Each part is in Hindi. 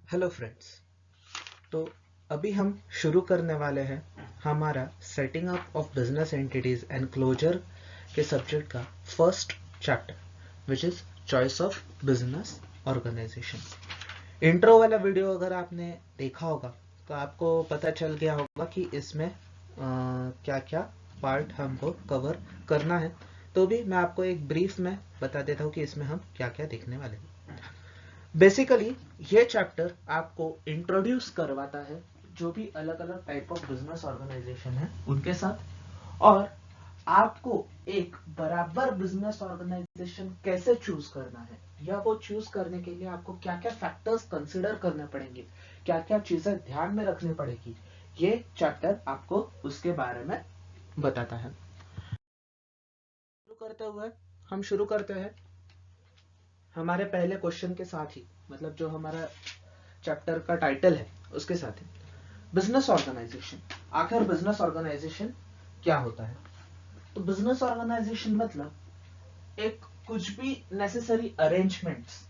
Hello friends. तो अभी हम शुरू करने वाले हैं हमारा setting up of business entities and closure के सब्जेक्ट का first chapter which is choice of business organization. Intro वाला वीडियो अगर आपने देखा होगा तो आपको पता चल गया होगा कि इसमें क्या क्या पार्ट हमको कवर करना है। तो भी मैं आपको एक ब्रीफ में बता देता हूँ कि इसमें हम क्या क्या देखने वाले हैं। बेसिकली ये चैप्टर आपको इंट्रोड्यूस करवाता है जो भी अलग अलग टाइप ऑफ बिजनेस ऑर्गेनाइजेशन है उनके साथ, और आपको एक बराबर बिजनेस ऑर्गेनाइजेशन कैसे चूज करना है या वो चूज करने के लिए आपको क्या क्या फैक्टर्स कंसिडर करने पड़ेंगे, क्या क्या चीजें ध्यान में रखनी पड़ेगी, ये चैप्टर आपको उसके बारे में बताता है। हम शुरू करते हैं हमारे पहले क्वेश्चन के साथ ही, मतलब जो हमारा चैप्टर का टाइटल है उसके साथ ही, बिजनेस ऑर्गेनाइजेशन। आखिर बिजनेस ऑर्गेनाइजेशन क्या होता है? तो बिजनेस ऑर्गेनाइजेशन मतलब एक कुछ भी नेसेसरी अरेंजमेंट्स,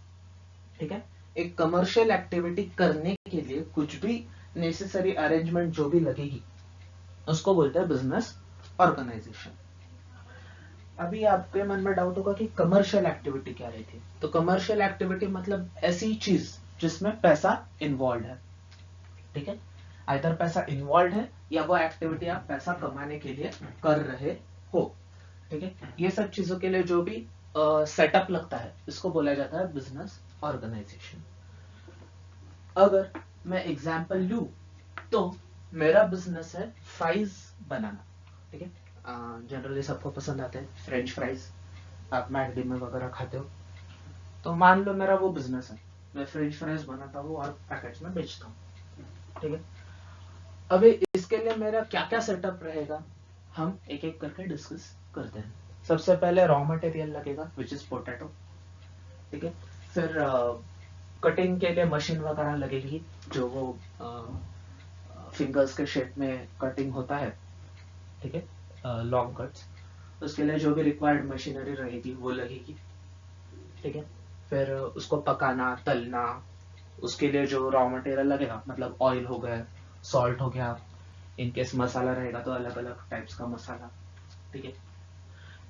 ठीक है, एक कमर्शियल एक्टिविटी करने के लिए कुछ भी नेसेसरी अरेंजमेंट जो भी लगेगी उसको बोलते हैं बिजनेस ऑर्गेनाइजेशन। अभी आपके मन में डाउट होगा कि कमर्शियल एक्टिविटी क्या रहती है। तो कमर्शियल एक्टिविटी मतलब ऐसी चीज जिसमें पैसा इन्वॉल्व है, ठीक है, आइदर पैसा इन्वॉल्व है या वो एक्टिविटी आप पैसा कमाने के लिए कर रहे हो, ठीक है। ये सब चीजों के लिए जो भी सेटअप लगता है इसको बोला जाता है बिजनेस ऑर्गेनाइजेशन। अगर मैं एग्जांपल लूं तो मेरा बिजनेस है फ्राइज बनाना, ठीक है। जनरली सबको पसंद आते हैं फ्रेंच फ्राइज, आप मैकडी में वगैरह खाते हो। तो मान लो मेरा वो बिजनेस है, मैं फ्रेंच फ्राइज बनाता हूँ और पैकेट्स में बेचता हूँ, ठीक है। अभी इसके लिए मेरा क्या क्या सेटअप रहेगा हम एक एक करके डिस्कस करते हैं। सबसे पहले रॉ मटेरियल लगेगा विच इज पोटैटो, ठीक है। फिर कटिंग के लिए मशीन वगैरह लगेगी जो वो फिंगर्स के शेप में कटिंग होता है, ठीक है, लॉन्ग कट्स। उसके लिए जो भी रिक्वायर्ड मशीनरी रहेगी वो लगेगी, ठीक है। फिर उसको पकाना तलना, उसके लिए जो रॉ मटेरियल लगेगा मतलब ऑयल हो गया, सॉल्ट हो गया, इनकेस मसाला रहेगा तो अलग अलग टाइप्स का मसाला, ठीक है।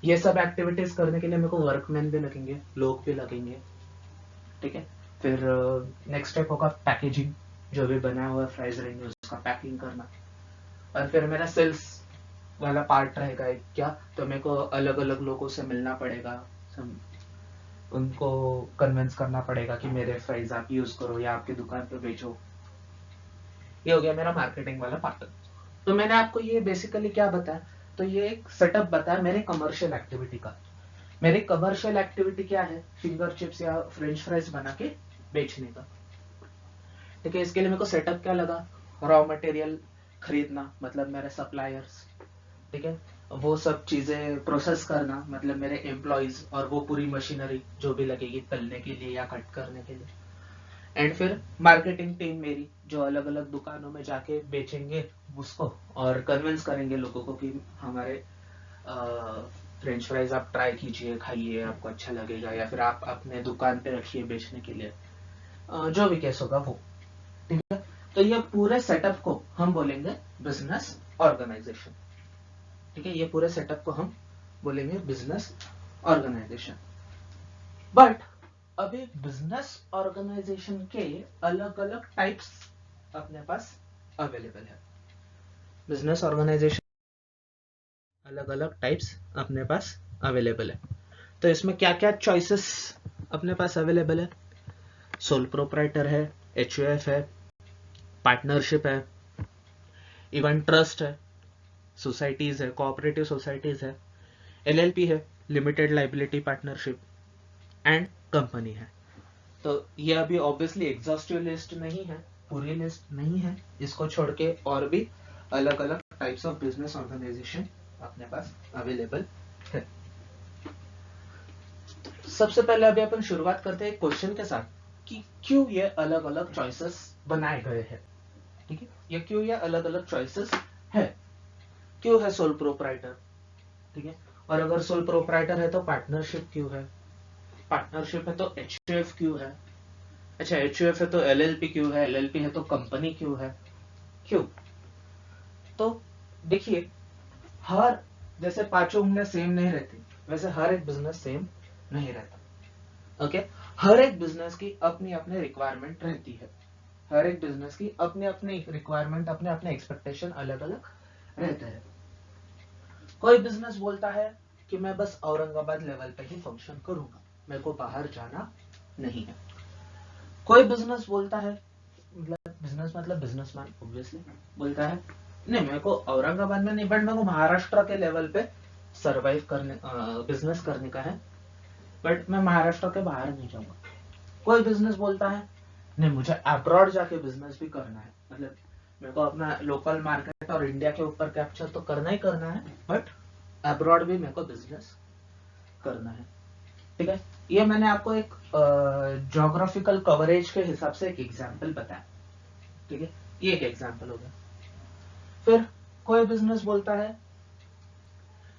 ये सब एक्टिविटीज करने के लिए मेरे को वर्कमैन भी लगेंगे, लोग भी लगेंगे, ठीक है। फिर नेक्स्ट स्टेप होगा पैकेजिंग, जो भी बना हुआ फ्राइज रहेंगे उसका पैकिंग करना। और फिर मेरा सेल्स वाला पार्ट रहेगा एक क्या, तो मेरे को अलग अलग लोगों से मिलना पड़ेगा, उनको कन्विंस करना पड़ेगा कि मेरे फ्राइज आप यूज करो या आपकी दुकान पे बेचो। ये हो गया मेरा मार्केटिंग वाला पार्ट। तो मैंने आपको ये बेसिकली क्या बताया, तो ये एक सेटअप बताया मेरे कमर्शियल एक्टिविटी का। मेरी कमर्शियल एक्टिविटी क्या है, फिंगर चिप्स या फ्रेंच फ्राइज बना के बेचने का, ठीक है। इसके लिए मेरे को सेटअप क्या लगा, रॉ मटेरियल खरीदना मतलब मेरे सप्लायर्स, ठीक है, वो सब चीजें प्रोसेस करना मतलब मेरे एम्प्लॉइज, और वो पूरी मशीनरी जो भी लगेगी तलने के लिए या कट करने के लिए। एंड फिर मार्केटिंग टीम मेरी जो अलग अलग दुकानों में जाके बेचेंगे उसको और कन्विंस करेंगे लोगों को कि हमारे फ्रेंच फ्राइज आप ट्राई कीजिए, खाइए, आपको अच्छा लगेगा, या फिर आप अपने दुकान पे रखिए बेचने के लिए, जो भी केस होगा वो, ठीक है। तो ये पूरे सेटअप को हम बोलेंगे बिजनेस ऑर्गेनाइजेशन, ठीक है। ये पूरे सेटअप को हम बोलेंगे बिजनेस ऑर्गेनाइजेशन। बट अभी बिजनेस ऑर्गेनाइजेशन के अलग अलग टाइप्स अपने पास अवेलेबल है। बिजनेस ऑर्गेनाइजेशन अलग अलग टाइप्स अपने पास अवेलेबल है। तो इसमें क्या क्या चॉइसेस अपने पास अवेलेबल है? सोल प्रोप्राइटर है, एचयूएफ है, पार्टनरशिप है, इवन ट्रस्ट है, सोसाइटीज है, कोऑपरेटिव सोसाइटीज है, एलएलपी है, limited liability partnership, and company है। तो ये अभी ऑब्वियसली एग्जॉस्टिव लिस्ट नहीं है, पूरी लिस्ट नहीं है, इसको छोड़ के और भी अलग अलग टाइप्स ऑफ बिजनेस ऑर्गेनाइजेशन अपने पास अवेलेबल है। सबसे पहले अभी अपन शुरुआत करते हैं क्वेश्चन के साथ कि क्यों ये अलग अलग चॉइसेस बनाए गए हैं, ठीक है। ये क्यों ये अलग अलग चॉइसेस है, क्यों है सोल प्रोप्राइटर, ठीक है। और अगर सोल प्रोप्राइटर है तो पार्टनरशिप क्यों है, पार्टनरशिप है तो एचयूएफ क्यों है, अच्छा HUF है तो LLP क्यों है, LLP है तो कंपनी क्यों है, क्यों? तो देखिए, हर जैसे पांचों उंगलियां सेम नहीं रहती, वैसे हर एक बिजनेस सेम नहीं रहता। ओके, हर एक बिजनेस की अपनी अपनी रिक्वायरमेंट रहती है, हर एक बिजनेस की अपनी अपनी रिक्वायरमेंट, अपने अपने एक्सपेक्टेशन अलग अलग रहते हैं। कोई बिजनेस बोलता है कि मैं बस औरंगाबाद लेवल पे ही फंक्शन करूंगा, मेरे को बाहर जाना नहीं है। कोई बिजनेस बोलता है, मतलब बिजनेसमैन ऑब्वियसली बोलता है नहीं मेरे को औरंगाबाद में नहीं, बट मेरे को महाराष्ट्र के लेवल पे सरवाइव करने, बिजनेस करने का है, बट मैं महाराष्ट्र के बाहर नहीं जाऊंगा। कोई बिजनेस बोलता है नहीं मुझे अब्रॉड जाके बिजनेस भी करना है, मतलब मेरे को अपना लोकल मार्केट और इंडिया के ऊपर कैप्चर तो करना ही करना है, बट अब्रॉड भी मेरे को बिजनेस करना है। ठीक है, ये मैंने आपको एक ज्योग्राफिकल कवरेज के हिसाब से एक एग्जांपल बताया। ठीक है, ये एक एग्जांपल हो गया। फिर कोई बिजनेस बोलता है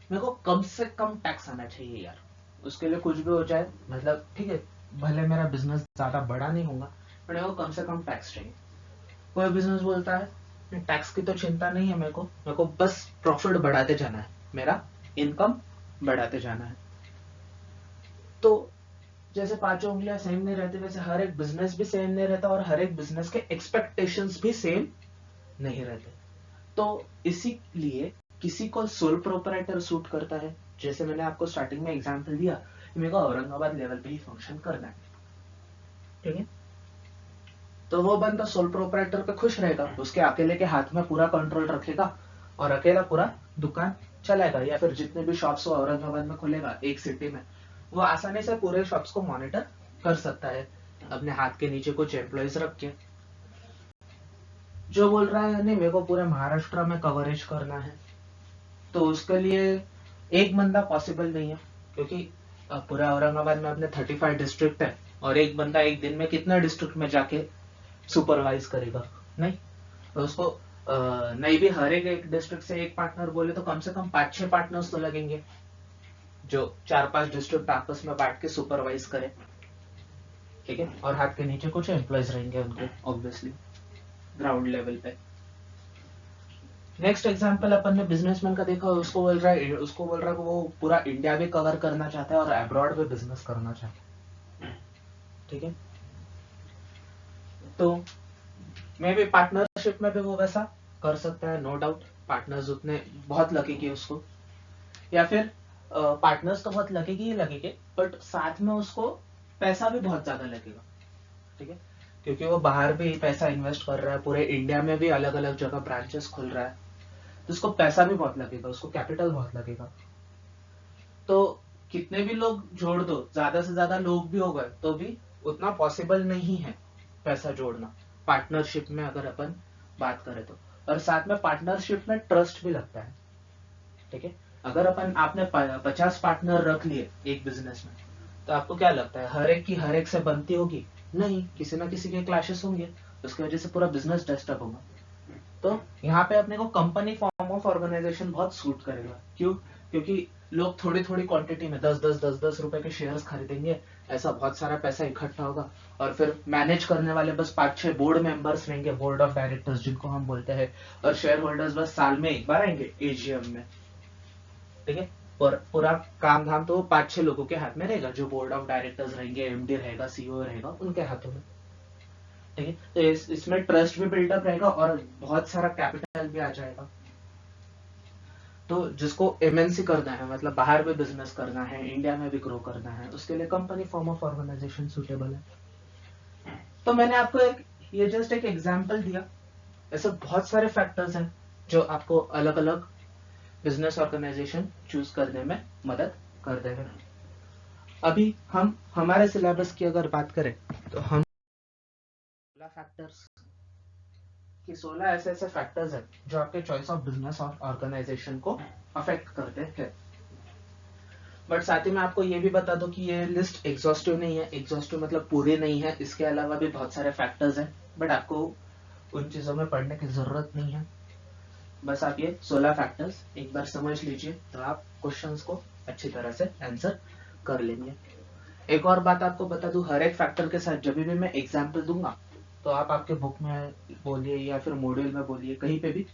मेरे को कम से कम टैक्स आना चाहिए यार, उसके लिए कुछ भी हो जाए, मतलब ठीक है भले मेरा बिजनेस ज्यादा बड़ा नहीं होगा, पर मेरे को कम से कम टैक्स चाहिए। कोई बिजनेस बोलता है टैक्स की तो चिंता नहीं है, मेरे को बस प्रॉफिट बढ़ाते जाना है, मेरा इनकम बढ़ाते जाना है। तो जैसे पांचों उंगलियां सेम नहीं रहती, वैसे हर एक बिजनेस भी सेम नहीं रहता, और हर एक बिजनेस के एक्सपेक्टेशंस भी सेम नहीं रहते। तो इसीलिए किसी को सोल प्रोपराइटर सूट करता है, जैसे मैंने आपको स्टार्टिंग में एग्जांपल दिया कि मेरे को औरंगाबाद लेवल पे ही फंक्शन करना है। ठीक है, तो वो बंदा सोल प्रोपराइटर पे खुश रहेगा, उसके अकेले के हाथ में पूरा कंट्रोल रखेगा और अकेला पूरा दुकान चलाएगा, या फिर जितने भी शॉप्स वो औरंगाबाद में खुलेगा एक सिटी में, वो आसानी से पूरे शॉप्स को मॉनिटर कर सकता है अपने हाथ के नीचे कुछ एम्प्लॉइज रख के। जो बोल रहा है नहीं मेरे को पूरे महाराष्ट्र में कवरेज करना है, तो उसके लिए एक बंदा पॉसिबल नहीं है, क्योंकि पूरा औरंगाबाद में अपने 35 डिस्ट्रिक्ट है, और एक बंदा एक दिन में कितना डिस्ट्रिक्ट में जाके सुपरवाइज करेगा, नहीं। तो उसको नहीं भी हर एक डिस्ट्रिक्ट से एक पार्टनर बोले तो कम से कम 5-6 पार्टनर्स तो लगेंगे, जो 4-5 डिस्ट्रिक्ट आपस में बांट के सुपरवाइज करे। ठीक है, और हाथ के नीचे कुछ एम्प्लॉयज रहेंगे उनके ऑब्वियसली ग्राउंड लेवल पे। नेक्स्ट एग्जांपल अपन ने बिजनेसमैन का देखा, उसको बोल रहा है कि वो पूरा इंडिया भी कवर करना चाहता है और अब्रॉड भी बिजनेस करना चाहता है। ठीक है, तो मे भी पार्टनरशिप में भी वो वैसा कर सकता है, नो डाउट। पार्टनर्स उतने बहुत लगेंगे उसको, या फिर पार्टनर्स तो बहुत लगेगी, बट साथ में उसको पैसा भी बहुत ज्यादा लगेगा। ठीक है, क्योंकि वो बाहर भी पैसा इन्वेस्ट कर रहा है, पूरे इंडिया में भी अलग अलग जगह ब्रांचेस खुल रहा है, तो उसको पैसा भी बहुत लगेगा, उसको कैपिटल बहुत लगेगा। तो कितने भी लोग जोड़ दो, ज्यादा से ज्यादा लोग भी हो गए तो भी उतना पॉसिबल नहीं है पैसा जोड़ना पार्टनरशिप में, अगर अपन बात करें तो। और साथ में पार्टनरशिप में ट्रस्ट भी लगता है। ठीक है, अगर अपन आपने 50 पार्टनर रख लिए एक बिजनेस में, तो आपको क्या लगता है हर एक से बनती होगी? नहीं, किसी ना किसी के क्लैशेस होंगे, उसकी वजह से पूरा बिजनेस डिस्टर्ब होगा। तो यहाँ पे अपने को कंपनी फॉर्म ऑफ ऑर्गेनाइजेशन बहुत सूट करेगा। क्यों? क्योंकि लोग थोड़ी थोड़ी क्वांटिटी में 10-10 रुपए के शेयर्स खरीदेंगे, ऐसा बहुत सारा पैसा इकट्ठा होगा, और फिर मैनेज करने वाले बस 5-6 बोर्ड मेंबर्स रहेंगे, बोर्ड ऑफ डायरेक्टर्स जिनको हम बोलते हैं, और शेयर होल्डर्स बस साल में एक बार आएंगे एजीएम में। ठीक है, और पूरा काम धाम तो 5-6 लोगों के हाथ में रहेगा, जो बोर्ड ऑफ डायरेक्टर्स रहेंगे, एमडी रहेगा, सीईओ रहेगा, उनके हाथों में। ठीक है, तो इसमें ट्रस्ट भी बिल्डअप रहेगा और बहुत सारा कैपिटल भी आ जाएगा। तो जिसको एमएनसी करना है, मतलब बाहर में बिजनेस करना है, इंडिया में भी ग्रो करना है, उसके लिए company form of organization suitable है। तो मैंने आपको ये जस्ट एक एग्जांपल दिया, ऐसे बहुत सारे फैक्टर्स हैं जो आपको अलग अलग बिजनेस ऑर्गेनाइजेशन चूज करने में मदद कर देगा। अभी हम हमारे सिलेबस की अगर बात करें तो हम 16 फैक्टर्स कि 16 ऐसे ऐसे फैक्टर्स हैं जो आपके चॉइस ऑफ बिजनेस और ऑर्गेनाइजेशन को अफेक्ट करते हैं। बट साथ ही में आपको ये भी बता दो कि ये लिस्ट एग्जॉस्टिव नहीं है, एग्जॉस्टिव मतलब पूरी नहीं है, इसके अलावा भी बहुत सारे फैक्टर्स हैं, बट आपको उन चीजों में पढ़ने की जरूरत नहीं है। बस आप ये 16 फैक्टर्स एक बार समझ लीजिए, तो आप क्वेश्चंस को अच्छी तरह से आंसर कर लेंगे। एक और बात आपको बता दूं, हर एक फैक्टर के साथ जब भी मैं एग्जाम्पल दूंगा तो आप आपके बुक में बोलिए या फिर मॉड्यूल में बोलिए, कहीं पे भी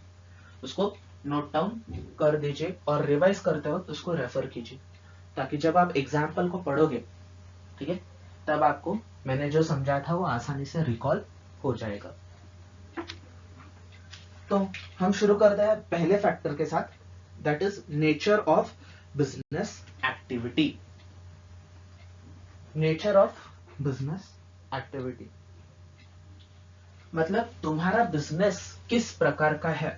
उसको नोट डाउन कर दीजिए और रिवाइज करते वक्त उसको रेफर कीजिए, ताकि जब आप एग्जाम्पल को पढ़ोगे, ठीक है, तब आपको मैंने जो समझाया था वो आसानी से रिकॉल हो जाएगा। तो हम शुरू करते हैं पहले फैक्टर के साथ, that is nature of business activity. Nature of business activity मतलब तुम्हारा बिजनेस किस प्रकार का है,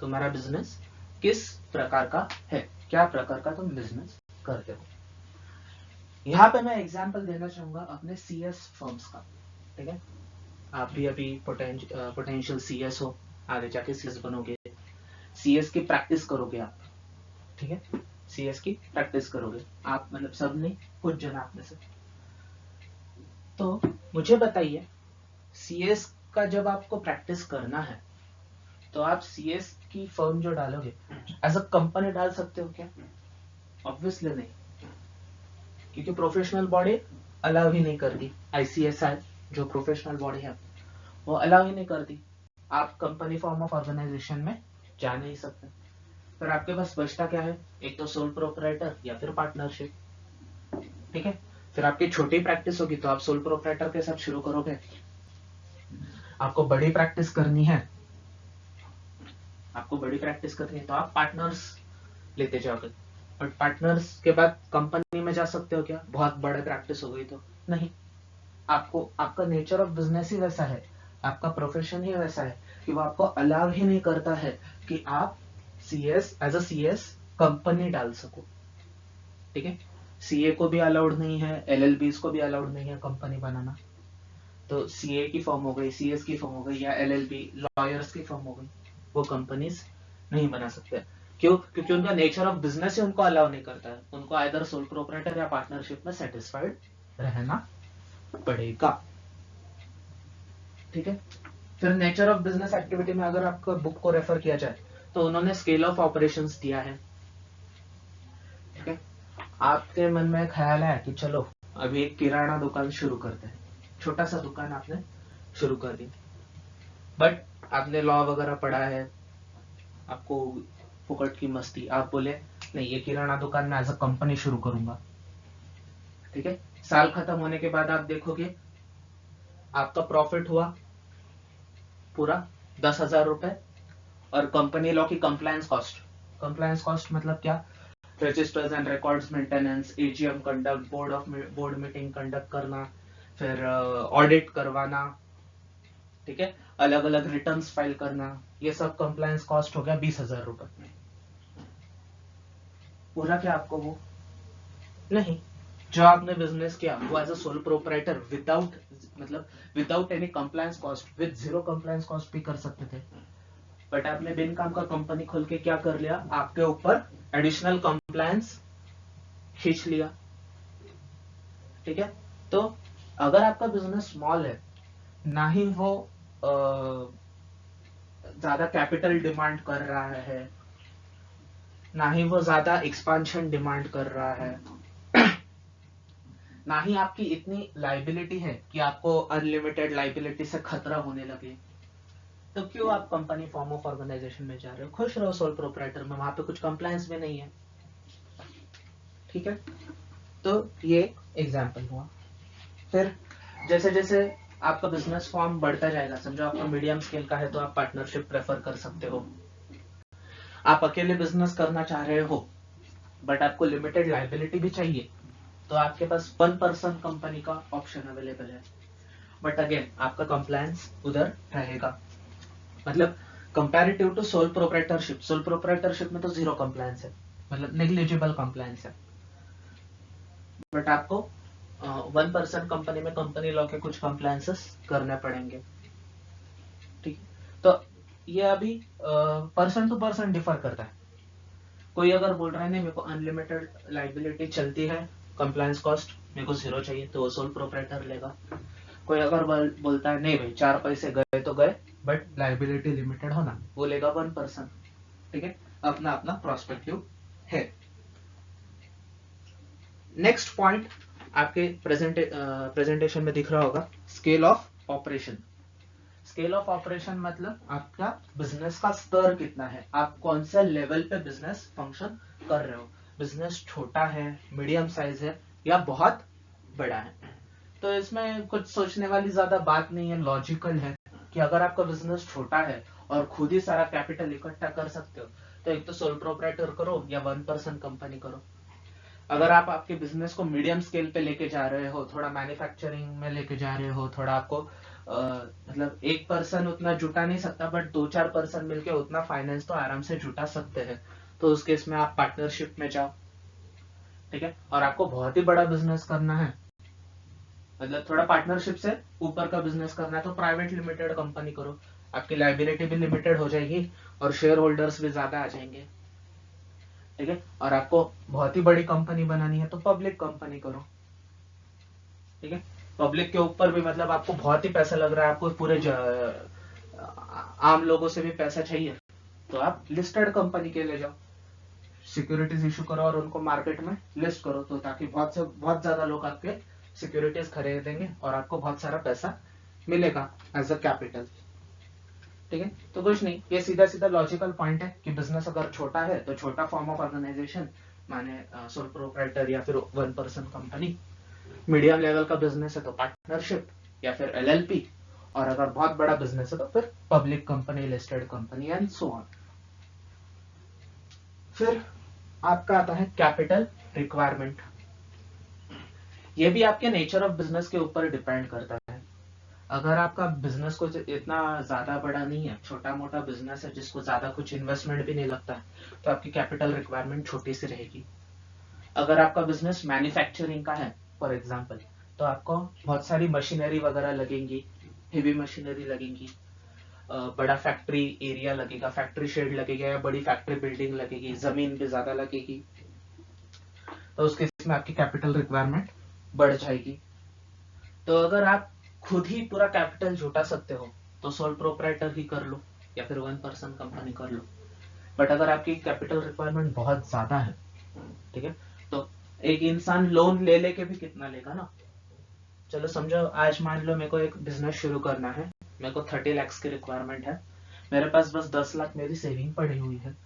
तुम्हारा बिजनेस किस प्रकार का है, क्या प्रकार का तुम बिजनेस करते हो। यहां पे मैं एग्जांपल देना चाहूंगा अपने सीएस फर्म्स का, ठीक है। आप भी अभी पोटेंशियल सीएस हो, आगे जाके सीएस बनोगे, सीएस की प्रैक्टिस करोगे आप, ठीक है, सीएस की प्रैक्टिस करोगे आप, मतलब सब नहीं, कुछ जन आप में से। तो मुझे बताइए, सीएस का जब आपको प्रैक्टिस करना है तो आप सीएस की फर्म जो डालोगे एज अ कंपनी डाल सकते हो क्या? ऑब्वियसली नहीं, क्योंकि प्रोफेशनल बॉडी अलाउ ही नहीं करती, आईसीएसआई जो प्रोफेशनल बॉडी है वो अलाउ ही नहीं करती, आप कंपनी फॉर्म ऑफ ऑर्गेनाइजेशन में जा नहीं सकते। फिर आपके पास बचता क्या है, एक तो सोल प्रोपराइटर या फिर पार्टनरशिप, ठीक है। फिर आपकी छोटी प्रैक्टिस होगी तो आप सोल प्रोपराइटर के साथ शुरू करोगे, आपको बड़ी प्रैक्टिस करनी है, आपको बड़ी प्रैक्टिस करनी है तो आप पार्टनर्स लेते जाओगे, बट पार्टनर्स के बाद कंपनी में जा सकते हो क्या? बहुत बड़ा प्रैक्टिस हो गई तो नहीं, आपको आपका नेचर ऑफ बिजनेस ही वैसा है, आपका प्रोफेशन ही वैसा है कि वो आपको अलाउ ही नहीं करता है कि आप CS as a CS company डाल सको, ठीक है। सीए को भी अलाउड नहीं है, एलएलबीज को भी अलाउड नहीं है कंपनी बनाना। तो सीए की फॉर्म हो गई, सीएस की फॉर्म हो गई, या एलएलबी लॉयर्स की फॉर्म हो गई, वो कंपनीज नहीं बना सकते। क्यों? क्योंकि उनका नेचर ऑफ बिजनेस ही उनको अलाउ नहीं करता है, उनको आइदर सोल प्रोपराइटर या पार्टनरशिप में सेटिस्फाइड रहना पड़ेगा, ठीक है। फिर नेचर ऑफ बिजनेस एक्टिविटी में अगर आपको बुक को रेफर किया जाए तो उन्होंने स्केल ऑफ ऑपरेशंस दिया है, ठीक है। आपके मन में ख्याल है कि चलो अभी एक किराना दुकान शुरू करते हैं, छोटा सा दुकान आपने शुरू कर दी, बट आपने लॉ वगैरह पढ़ा है, आपको फुकट की मस्ती, आप बोले नहीं ये किराना दुकान मैं एज अ कंपनी शुरू करूंगा, ठीक है। साल खत्म होने के बाद आप देखोगे आपका प्रॉफिट हुआ पूरा 10,000 रुपए, और कंपनी लॉ की कंप्लायंस कॉस्ट मतलब क्या? Registers and records maintenance, AGM conduct, board meeting conduct करना, फिर ऑडिट करवाना, ठीक है, अलग अलग रिटर्न्स फाइल करना, ये सब कंप्लायंस कॉस्ट हो गया 20,000 रुपए। पूरा क्या आपको वो? नहीं, जो आपने बिजनेस किया वो as a sole proprietor without, मतलब without any compliance cost, with zero compliance cost भी कर सकते थे, बट आपने बिन काम का कंपनी खोल के क्या कर लिया, आपके ऊपर एडिशनल कंप्लायंस खींच लिया, ठीक है। तो अगर आपका बिजनेस स्मॉल है, ना ही वो ज्यादा कैपिटल डिमांड कर रहा है, ना ही वो ज्यादा एक्सपांशन डिमांड कर रहा है, ना ही आपकी इतनी लाइबिलिटी है कि आपको अनलिमिटेड लाइबिलिटी से खतरा होने लगे, तो क्यों आप कंपनी फॉर्म ऑफ ऑर्गेनाइजेशन में जा रहे हो? खुश रहो सोल प्रोपराइटर में, वहां पे कुछ कंप्लायंस भी नहीं है, ठीक है। तो ये एग्जांपल हुआ। फिर जैसे जैसे आपका बिजनेस फॉर्म बढ़ता जाएगा, समझो आपका मीडियम स्केल का है तो आप पार्टनरशिप प्रेफर कर सकते हो। आप अकेले बिजनेस करना चाह रहे हो बट आपको लिमिटेड लाइबिलिटी भी चाहिए, तो आपके पास 1% कंपनी का ऑप्शन अवेलेबल है, बट अगेन आपका कंप्लायंस उधर रहेगा, मतलब कंपैरेटिव टू सोल प्रोप्राइटरशिप में तो जीरो कंप्लायंस है, मतलब नेग्लिजिबल कंप्लायंस है, बट आपको 1% कंपनी में कंपनी लॉ के कुछ कंप्लायंसेस करने पड़ेंगे, ठीक है। तो ये अभी पर्सन टू पर्सन डिफर करता है। कोई अगर बोल रहा है नहीं मेरे को अनलिमिटेड लाइबिलिटी चलती है, कंप्लायंस कॉस्ट मेरे को जीरो चाहिए, तो वो सोल प्रोप्राइटर लेगा। कोई अगर बोलता है नहीं भाई 4 पैसे गए तो गए बट लाइबिलिटी लिमिटेड होना, वो लेगा 1%, ठीक है। अपना अपना प्रोस्पेक्टिव है। नेक्स्ट पॉइंट आपके प्रेजेंटेशन में दिख रहा होगा scale of operation. Scale of operation मतलब आपका बिजनेस का स्तर कितना है, आप कौन सा लेवल पे बिजनेस फंक्शन कर रहे हो। बिजनेस छोटा है, मीडियम साइज है या बहुत बड़ा है। तो इसमें कुछ सोचने वाली ज्यादा बात नहीं है, लॉजिकल है कि अगर आपका बिजनेस छोटा है और खुद ही सारा कैपिटल इकट्ठा कर सकते हो तो एक तो सोल प्रोप्राइटर करो या 1% कंपनी करो। अगर आप आपके बिजनेस को मीडियम स्केल पे लेके जा रहे हो, थोड़ा मैन्युफैक्चरिंग में लेके जा रहे हो, थोड़ा आपको मतलब 1% उतना जुटा नहीं सकता बट 2-4% मिलके उतना फाइनेंस तो आराम से जुटा सकते हैं, तो उस केस में आप पार्टनरशिप में जाओ। ठीक है, और आपको बहुत ही बड़ा बिजनेस करना है, मतलब थोड़ा पार्टनरशिप से ऊपर का बिजनेस करना है, तो प्राइवेट लिमिटेड कंपनी करो। आपकी लाइबिलिटी भी लिमिटेड हो जाएगी और शेयर होल्डर्स भी ज्यादा आ जाएंगे। ठीक है, और आपको बहुत ही बड़ी कंपनी बनानी है तो पब्लिक कंपनी करो। ठीक है, पब्लिक के ऊपर भी मतलब आपको बहुत ही पैसा लग रहा है, आपको पूरे आम लोगों से भी पैसा चाहिए, तो आप लिस्टेड कंपनी के ले जाओ, सिक्योरिटीज इशू करो और उनको मार्केट में लिस्ट करो, तो ताकि बहुत ज्यादा लोग आपके सिक्योरिटीज खरीदेंगे और आपको बहुत सारा पैसा मिलेगा एज अ कैपिटल। ठीक है, तो कुछ नहीं, ये सीधा सीधा लॉजिकल पॉइंट है कि बिजनेस अगर छोटा है तो छोटा फॉर्म ऑफ ऑर्गेनाइजेशन, माने सोल प्रोप्राइटर या फिर 1% कंपनी। मीडियम लेवल का बिजनेस है तो पार्टनरशिप या फिर एलएलपी, और अगर बहुत बड़ा बिजनेस है तो फिर public company, listed company and so on. फिर आपका आता है कैपिटल रिक्वायरमेंट। ये भी आपके नेचर ऑफ बिजनेस के ऊपर डिपेंड करता है। अगर आपका बिजनेस कुछ इतना ज्यादा बड़ा नहीं है, छोटा मोटा बिजनेस है जिसको ज्यादा कुछ इन्वेस्टमेंट भी नहीं लगता है, तो आपकी कैपिटल रिक्वायरमेंट छोटी सी रहेगी। अगर आपका बिजनेस मैन्युफैक्चरिंग का है फॉर एग्जांपल, तो आपको बहुत सारी मशीनरी वगैरह लगेंगी, हेवी मशीनरी लगेंगी, बड़ा फैक्ट्री एरिया लगेगा, फैक्ट्री शेड लगेगा या बड़ी फैक्ट्री बिल्डिंग लगेगी, जमीन भी ज्यादा लगेगी, तो उस केस में आपकी कैपिटल रिक्वायरमेंट बढ़ जाएगी। तो अगर आप खुद ही पूरा कैपिटल जुटा सकते हो तो सोल प्रोप्राइटर ही कर लो या फिर 1% कंपनी कर लो। बट अगर आपकी कैपिटल रिक्वायरमेंट बहुत ज्यादा है, ठीक है, तो एक इंसान लोन ले लेके भी कितना लेगा ना। चलो समझो आज मान लो मेरे को एक बिजनेस शुरू करना है, मेरे को 30 लाख की रिक्वायरमेंट है, मेरे पास बस 10 लाख मेरी सेविंग पड़ी हुई है,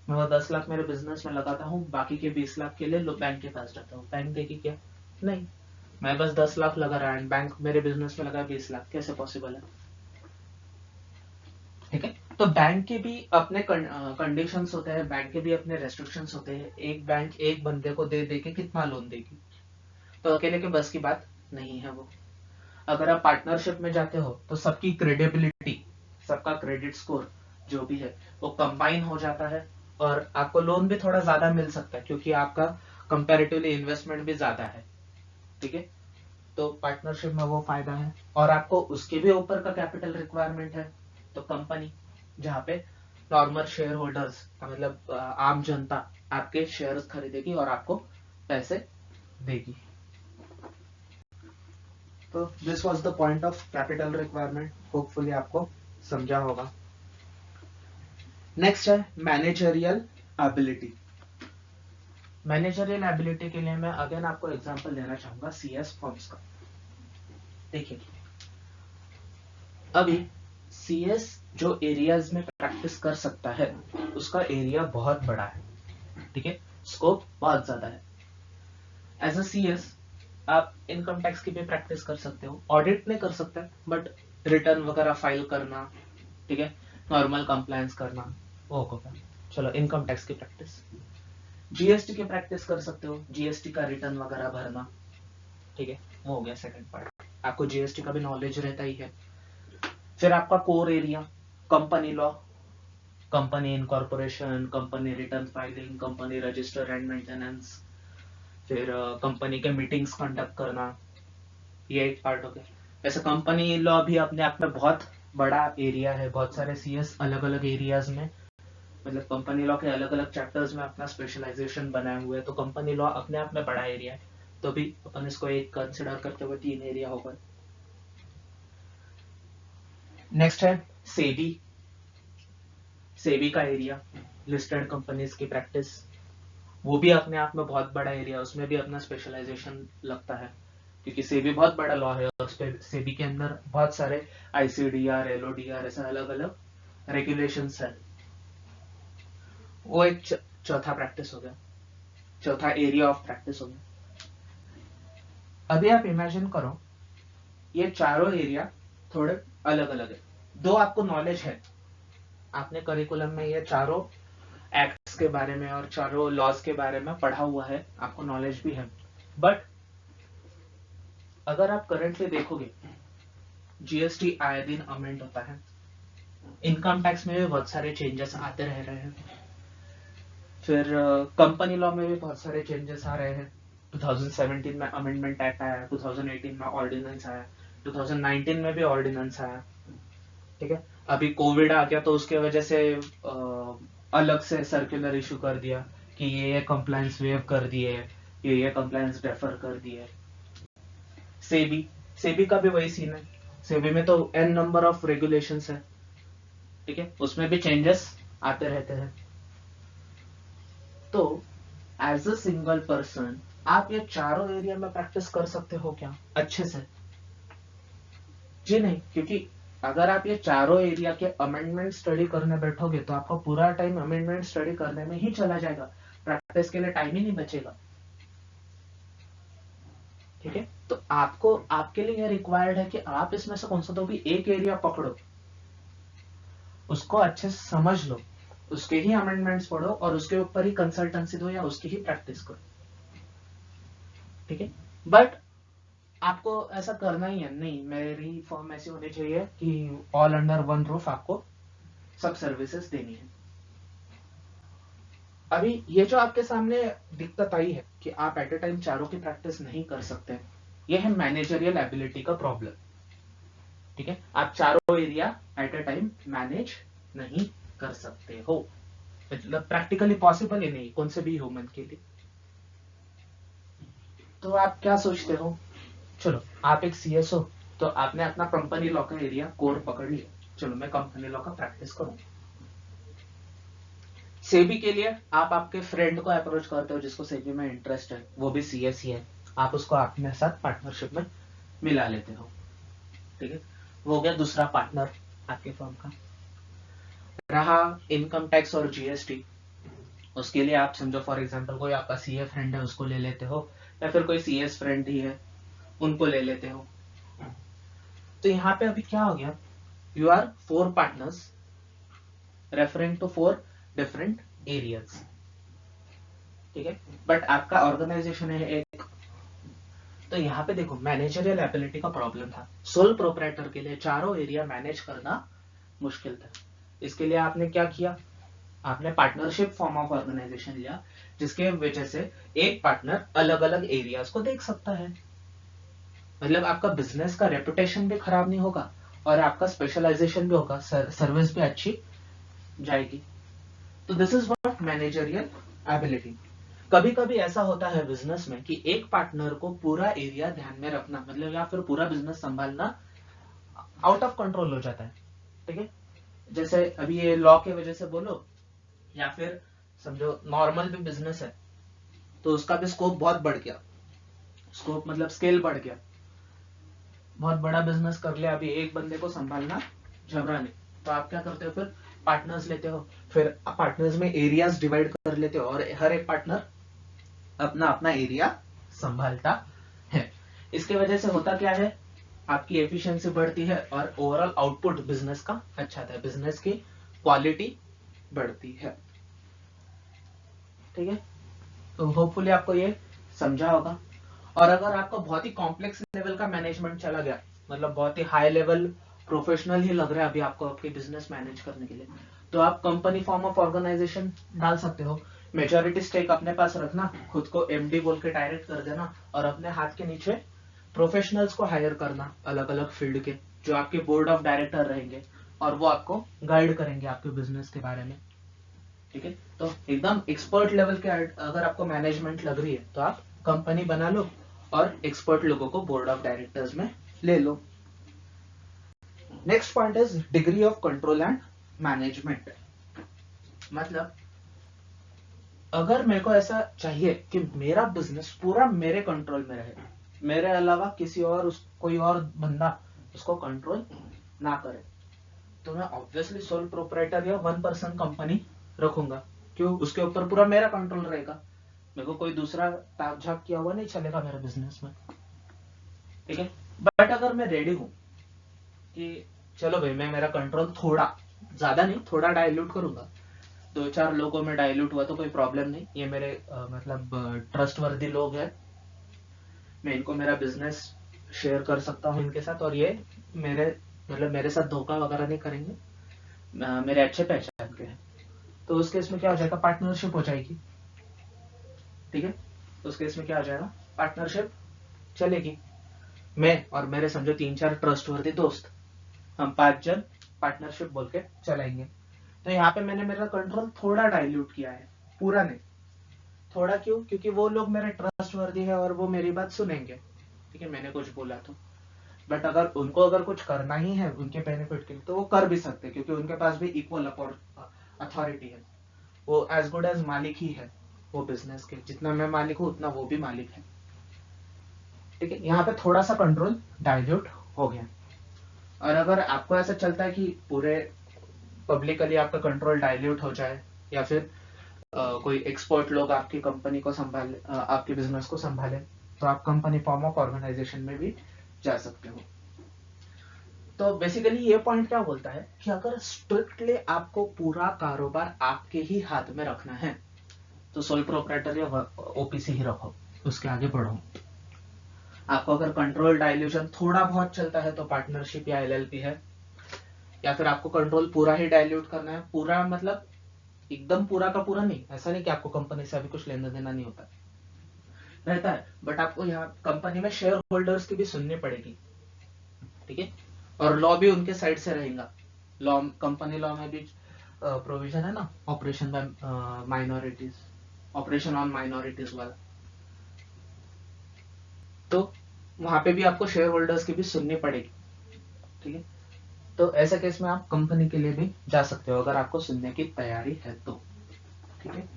मैं वो 10 लाख मेरे बिजनेस में लगाता हूँ, बाकी के 20 लाख के लिए बैंक के पास जाता हूँ, बैंक देगी क्या? नहीं, मैं बस 10 लाख लगा रहा है, बैंक मेरे बिजनेस में लगा 20 लाख, कैसे पॉसिबल है? ठीक है, तो बैंक के भी अपने कंडीशंस होते हैं, बैंक के भी अपने रेस्ट्रिक्शंस होते हैं। एक बैंक एक बंदे को दे दे के कितना लोन देगी, तो अकेले के बस की बात नहीं है वो। अगर आप पार्टनरशिप में जाते हो तो सबकी क्रेडिबिलिटी, सबका क्रेडिट स्कोर जो भी है वो कंबाइन हो जाता है और आपको लोन भी थोड़ा ज्यादा मिल सकता है क्योंकि आपका कंपैरेटिवली इन्वेस्टमेंट भी ज्यादा है। ठीक है, तो पार्टनरशिप में वो फायदा है। और आपको उसके भी ऊपर का कैपिटल रिक्वायरमेंट है तो कंपनी, जहाँ पे नॉर्मल शेयर होल्डर्स का मतलब आम जनता आपके शेयर्स खरीदेगी और आपको पैसे देगी। तो this was the point of capital requirement, hopefully आपको समझा होगा। नेक्स्ट है मैनेजरियल एबिलिटी। मैनेजरियल एबिलिटी के लिए मैं अगेन आपको एग्जांपल देना चाहूंगा सीएस फर्म्स का। देखिए, अभी सीएस जो एरियाज में प्रैक्टिस कर सकता है उसका एरिया बहुत बड़ा है। ठीक है, स्कोप बहुत ज्यादा है। एज अ सीएस आप इनकम टैक्स की भी प्रैक्टिस कर सकते हो, ऑडिट नहीं कर सकते बट रिटर्न वगैरह फाइल करना, ठीक है, नॉर्मल कंप्लायंस करना, वो होगा। चलो इनकम टैक्स की प्रैक्टिस, जीएसटी की प्रैक्टिस कर सकते हो, जीएसटी का रिटर्न वगैरह भरना। ठीक है, वो हो गया सेकंड पार्ट, आपको जीएसटी का भी नॉलेज रहता ही है। फिर आपका core area company law, company incorporation, company return filing, company register and maintenance, फिर कंपनी के मीटिंग्स कंडक्ट करना, ये एक पार्ट हो गया। वैसे कंपनी लॉ भी अपने आप में बहुत बड़ा एरिया है, बहुत सारे सीएस अलग अलग एरियाज में, मतलब कंपनी लॉ के अलग अलग चैप्टर्स में अपना स्पेशलाइजेशन बनाए हुए हैं, तो कंपनी लॉ अपने आप में बड़ा एरिया है, तो भी अपन इसको एक कंसिडर करते हुए 3 एरिया होगा। नेक्स्ट है सेबी, सेबी का एरिया, लिस्टेड कंपनीज की प्रैक्टिस, वो भी अपने आप में बहुत बड़ा एरिया, उसमें भी अपना स्पेशलाइजेशन लगता है, क्योंकि सेबी बहुत बड़ा लॉ है और सेबी के अंदर बहुत सारे आईसीडीआर, एलओडीआर, ऐसा अलग अलग रेगुलेशंस है। वो एक चौथा प्रैक्टिस हो गया, चौथा एरिया ऑफ प्रैक्टिस हो गया। अभी आप इमेजिन करो ये चारों एरिया थोड़े अलग अलग है, दो आपको नॉलेज है, आपने करिकुलम में ये चारों एक्ट्स के बारे में और चारों लॉज के बारे में पढ़ा हुआ है, आपको नॉलेज भी है, बट अगर आप करंटली देखोगे जीएसटी आए दिन अमेंड होता है, इनकम टैक्स में भी बहुत सारे चेंजेस आते रह रहे हैं, फिर कंपनी लॉ में भी बहुत सारे चेंजेस आ रहे हैं। 2017 में अमेंडमेंट एक्ट आया, 2018 में ऑर्डिनेंस आया, 2019 में भी ऑर्डिनेंस आया, ठीक है। अभी कोविड आ गया तो उसके वजह से अलग से सर्कुलर इशू कर दिया कि ये कंप्लायंस वेव कर दिए, ये कंप्लायंस डेफर कर दिए। सेबी सेबी का भी वही सीन है, सेबी में तो एन नंबर ऑफ रेगुलेशंस है, ठीक है, उसमें भी चेंजेस आते रहते हैं। तो एज अ सिंगल पर्सन आप ये चारों एरिया में प्रैक्टिस कर सकते हो क्या अच्छे से? जी नहीं, क्योंकि अगर आप ये चारों एरिया के अमेंडमेंट स्टडी करने बैठोगे तो आपका पूरा टाइम अमेंडमेंट स्टडी करने में ही चला जाएगा, प्रैक्टिस के लिए टाइम ही नहीं बचेगा, ठीक है। तो आपको, आपके लिए यह रिक्वायर्ड है कि आप इसमें से कौन सा तो भी एक एरिया पकड़ो, उसको अच्छे से समझ लो, उसके ही अमेंडमेंट्स पढ़ो और उसके ऊपर ही कंसल्टेंसी दो या उसकी ही प्रैक्टिस करो, ठीक है। बट आपको ऐसा करना ही है नहीं, मेरी फॉर्म ऐसी होनी चाहिए कि ऑल अंडर वन रूफ आपको सब सर्विसेज देनी है। अभी ये जो आपके सामने दिक्कत आई है कि आप एट ए टाइम चारों की प्रैक्टिस नहीं कर सकते, ये है मैनेजरियल एबिलिटी का प्रॉब्लम, ठीक है। आप चारों area at A time manage नहीं कर सकते हो, मतलब प्रैक्टिकली पॉसिबल ही नहीं कौन से भी ह्यूमन के लिए। तो आप क्या सोचते हो, चलो आप एक सीएस हो तो आपने अपना कंपनी लॉ का एरिया कोर पकड़ लिया, चलो मैं कंपनी लॉ का प्रैक्टिस करूं। सेबी के लिए आप आपके फ्रेंड को अप्रोच करते हो जिसको सेबी में इंटरेस्ट है, वो भी सीएस ही है, आप उसको अपने साथ पार्टनरशिप में मिला लेते हो, ठीक है। वो हो गया दूसरा पार्टनर आपके फर्म का। रहा इनकम टैक्स और जीएसटी, उसके लिए आप समझो फॉर एग्जांपल कोई आपका सीए फ्रेंड है उसको ले लेते हो, या फिर कोई सीएस फ्रेंड ही है उनको ले लेते हो। तो यहाँ पे अभी क्या हो गया, you are 4 partners referring to 4 different areas, ठीक है, बट आपका ऑर्गेनाइजेशन है एक। तो यहाँ पे देखो मैनेजरियल एबिलिटी का प्रॉब्लम था, सोल प्रोप्राइटर के लिए चारों एरिया मैनेज करना मुश्किल था। इसके लिए आपने क्या किया, आपने पार्टनरशिप फॉर्म ऑफ ऑर्गेनाइजेशन लिया, जिसके वजह से एक पार्टनर अलग अलग एरियाज को देख सकता है, मतलब आपका बिजनेस का रेपुटेशन भी खराब नहीं होगा और आपका स्पेशलाइजेशन भी होगा, सर्विस भी अच्छी जाएगी। तो this is what managerial ability. कभी कभी ऐसा होता है बिजनेस में कि एक पार्टनर को पूरा एरिया ध्यान में रखना, मतलब या फिर पूरा बिजनेस संभालना आउट ऑफ कंट्रोल हो जाता है, ठीक है। जैसे अभी ये लॉ के वजह से बोलो, या फिर समझो नॉर्मल भी बिजनेस है तो उसका भी स्कोप बहुत बढ़ गया, स्कोप मतलब स्केल बढ़ गया, बहुत बड़ा बिजनेस कर लिया, अभी एक बंदे को संभालना झगड़ा नहीं, तो आप क्या करते हो, फिर पार्टनर्स लेते हो, फिर पार्टनर्स में एरियाज डिवाइड कर लेते हो और हर एक पार्टनर अपना अपना एरिया संभालता है। इसके वजह से होता क्या है, आपकी एफिशिएंसी बढ़ती है और ओवरऑल आउटपुट बिजनेस का अच्छा था, बिजनेस की क्वालिटी बढ़ती है, ठीक है। तो होपफुली आपको ये समझा होगा। और अगर आपको बहुत ही कॉम्प्लेक्स लेवल का मैनेजमेंट चला गया, मतलब बहुत ही हाई लेवल प्रोफेशनल ही लग रहा है अभी आपको आपके बिजनेस मैनेज करने के लिए, तो आप कंपनी फॉर्म ऑफ ऑर्गेनाइजेशन डाल सकते हो, मेजॉरिटी स्टेक अपने पास रखना, खुद को एमडी बोल के डायरेक्ट कर देना और अपने हाथ के नीचे प्रोफेशनल्स को हायर करना अलग अलग फील्ड के, जो आपके बोर्ड ऑफ डायरेक्टर रहेंगे और वो आपको गाइड करेंगे आपके बिजनेस के बारे में, ठीक है। तो एकदम एक्सपर्ट लेवल के अगर आपको मैनेजमेंट लग रही है तो आप कंपनी बना लो और एक्सपर्ट लोगों को बोर्ड ऑफ डायरेक्टर्स में ले लो। Next point is degree of control and management, मतलब अगर मेरे को ऐसा चाहिए कि मेरा बिजनेस पूरा मेरे कंट्रोल में रहे, मेरे अलावा किसी और कोई और बंदा उसको कंट्रोल ना करे, तो मैं ऑब्वियसली सोल प्रोप्राइटर या 1 पर्सन कंपनी रखूंगा। क्यों? उसके ऊपर पूरा मेरा कंट्रोल रहेगा, मेरे को कोई दूसरा ताक झाक किया हुआ नहीं चलेगा मेरे बिजनेस में। ठीक है, बट अगर मैं रेडी हूं कि चलो भाई मैं मेरा कंट्रोल थोड़ा, ज्यादा नहीं, थोड़ा डाइल्यूट करूंगा, 2-4 लोगों में डाइल्यूट हुआ तो कोई प्रॉब्लम नहीं, ये मेरे मतलब ट्रस्ट वर्दी लोग हैं, मैं इनको मेरा बिजनेस शेयर कर सकता हूँ इनके साथ, और ये मेरे मतलब मेरे साथ धोखा वगैरह नहीं करेंगे, मेरे अच्छे पहचान के हैं, तो उस केस में क्या हो जाएगा, पार्टनरशिप हो जाएगी। ठीक है, उस केस में क्या हो जाएगा, पार्टनरशिप चलेगी। मैं और मेरे समझो 3-4 ट्रस्टवर्दी दोस्त, हम 5 जन पार्टनरशिप बोल के चलाएंगे। तो यहाँ पे मैंने मेरा कंट्रोल थोड़ा डाइल्यूट किया है, पूरा नहीं, थोड़ा। क्यों? क्योंकि वो लोग मेरे ट्रस्टवर्दी है और वो मेरी बात सुनेंगे। ठीक है, मैंने कुछ बोला तो, बट अगर उनको अगर कुछ करना ही है उनके बेनिफिट के लिए तो वो कर भी सकते, क्योंकि उनके पास भी इक्वल अथॉरिटी है, वो एज गुड एज मालिक ही है वो बिजनेस के, जितना मैं मालिक हूँ उतना वो भी मालिक है। ठीक है, यहाँ पे थोड़ा सा कंट्रोल डाइल्यूट हो गया। और अगर आपको ऐसा चलता है कि पूरे पब्लिकली आपका कंट्रोल डाइल्यूट हो जाए, या फिर कोई एक्सपर्ट लोग आपकी कंपनी को संभाले, आपके बिजनेस को संभाले, तो आप कंपनी फॉर्म ऑफ ऑर्गेनाइजेशन में भी जा सकते हो। तो बेसिकली ये पॉइंट क्या बोलता है कि अगर स्ट्रिक्टली आपको पूरा कारोबार आपके ही हाथ में रखना है तो सोल प्रोप्राइटर या ओपीसी ही रखो, उसके आगे बढ़ो। आपको अगर कंट्रोल डाइल्यूशन थोड़ा बहुत चलता है तो पार्टनरशिप या एलएलपी है, या फिर आपको कंट्रोल पूरा ही डाइल्यूट करना है, पूरा मतलब एकदम पूरा का पूरा नहीं, ऐसा नहीं कि आपको कंपनी से अभी कुछ लेना देना नहीं होता, रहता है, बट आपको यहाँ कंपनी में शेयर होल्डर्स की भी सुननी पड़ेगी। ठीक है, और लॉ भी उनके साइड से रहेगा। लॉ, कंपनी लॉ में भी प्रोविजन है ना, operation by minorities, operation on minorities वाला, तो वहां पे भी आपको शेयर होल्डर्स की भी सुननी पड़ेगी। ठीक है, तो ऐसे केस में आप कंपनी के लिए भी जा सकते हो अगर आपको सुनने की तैयारी है तो। ठीक है,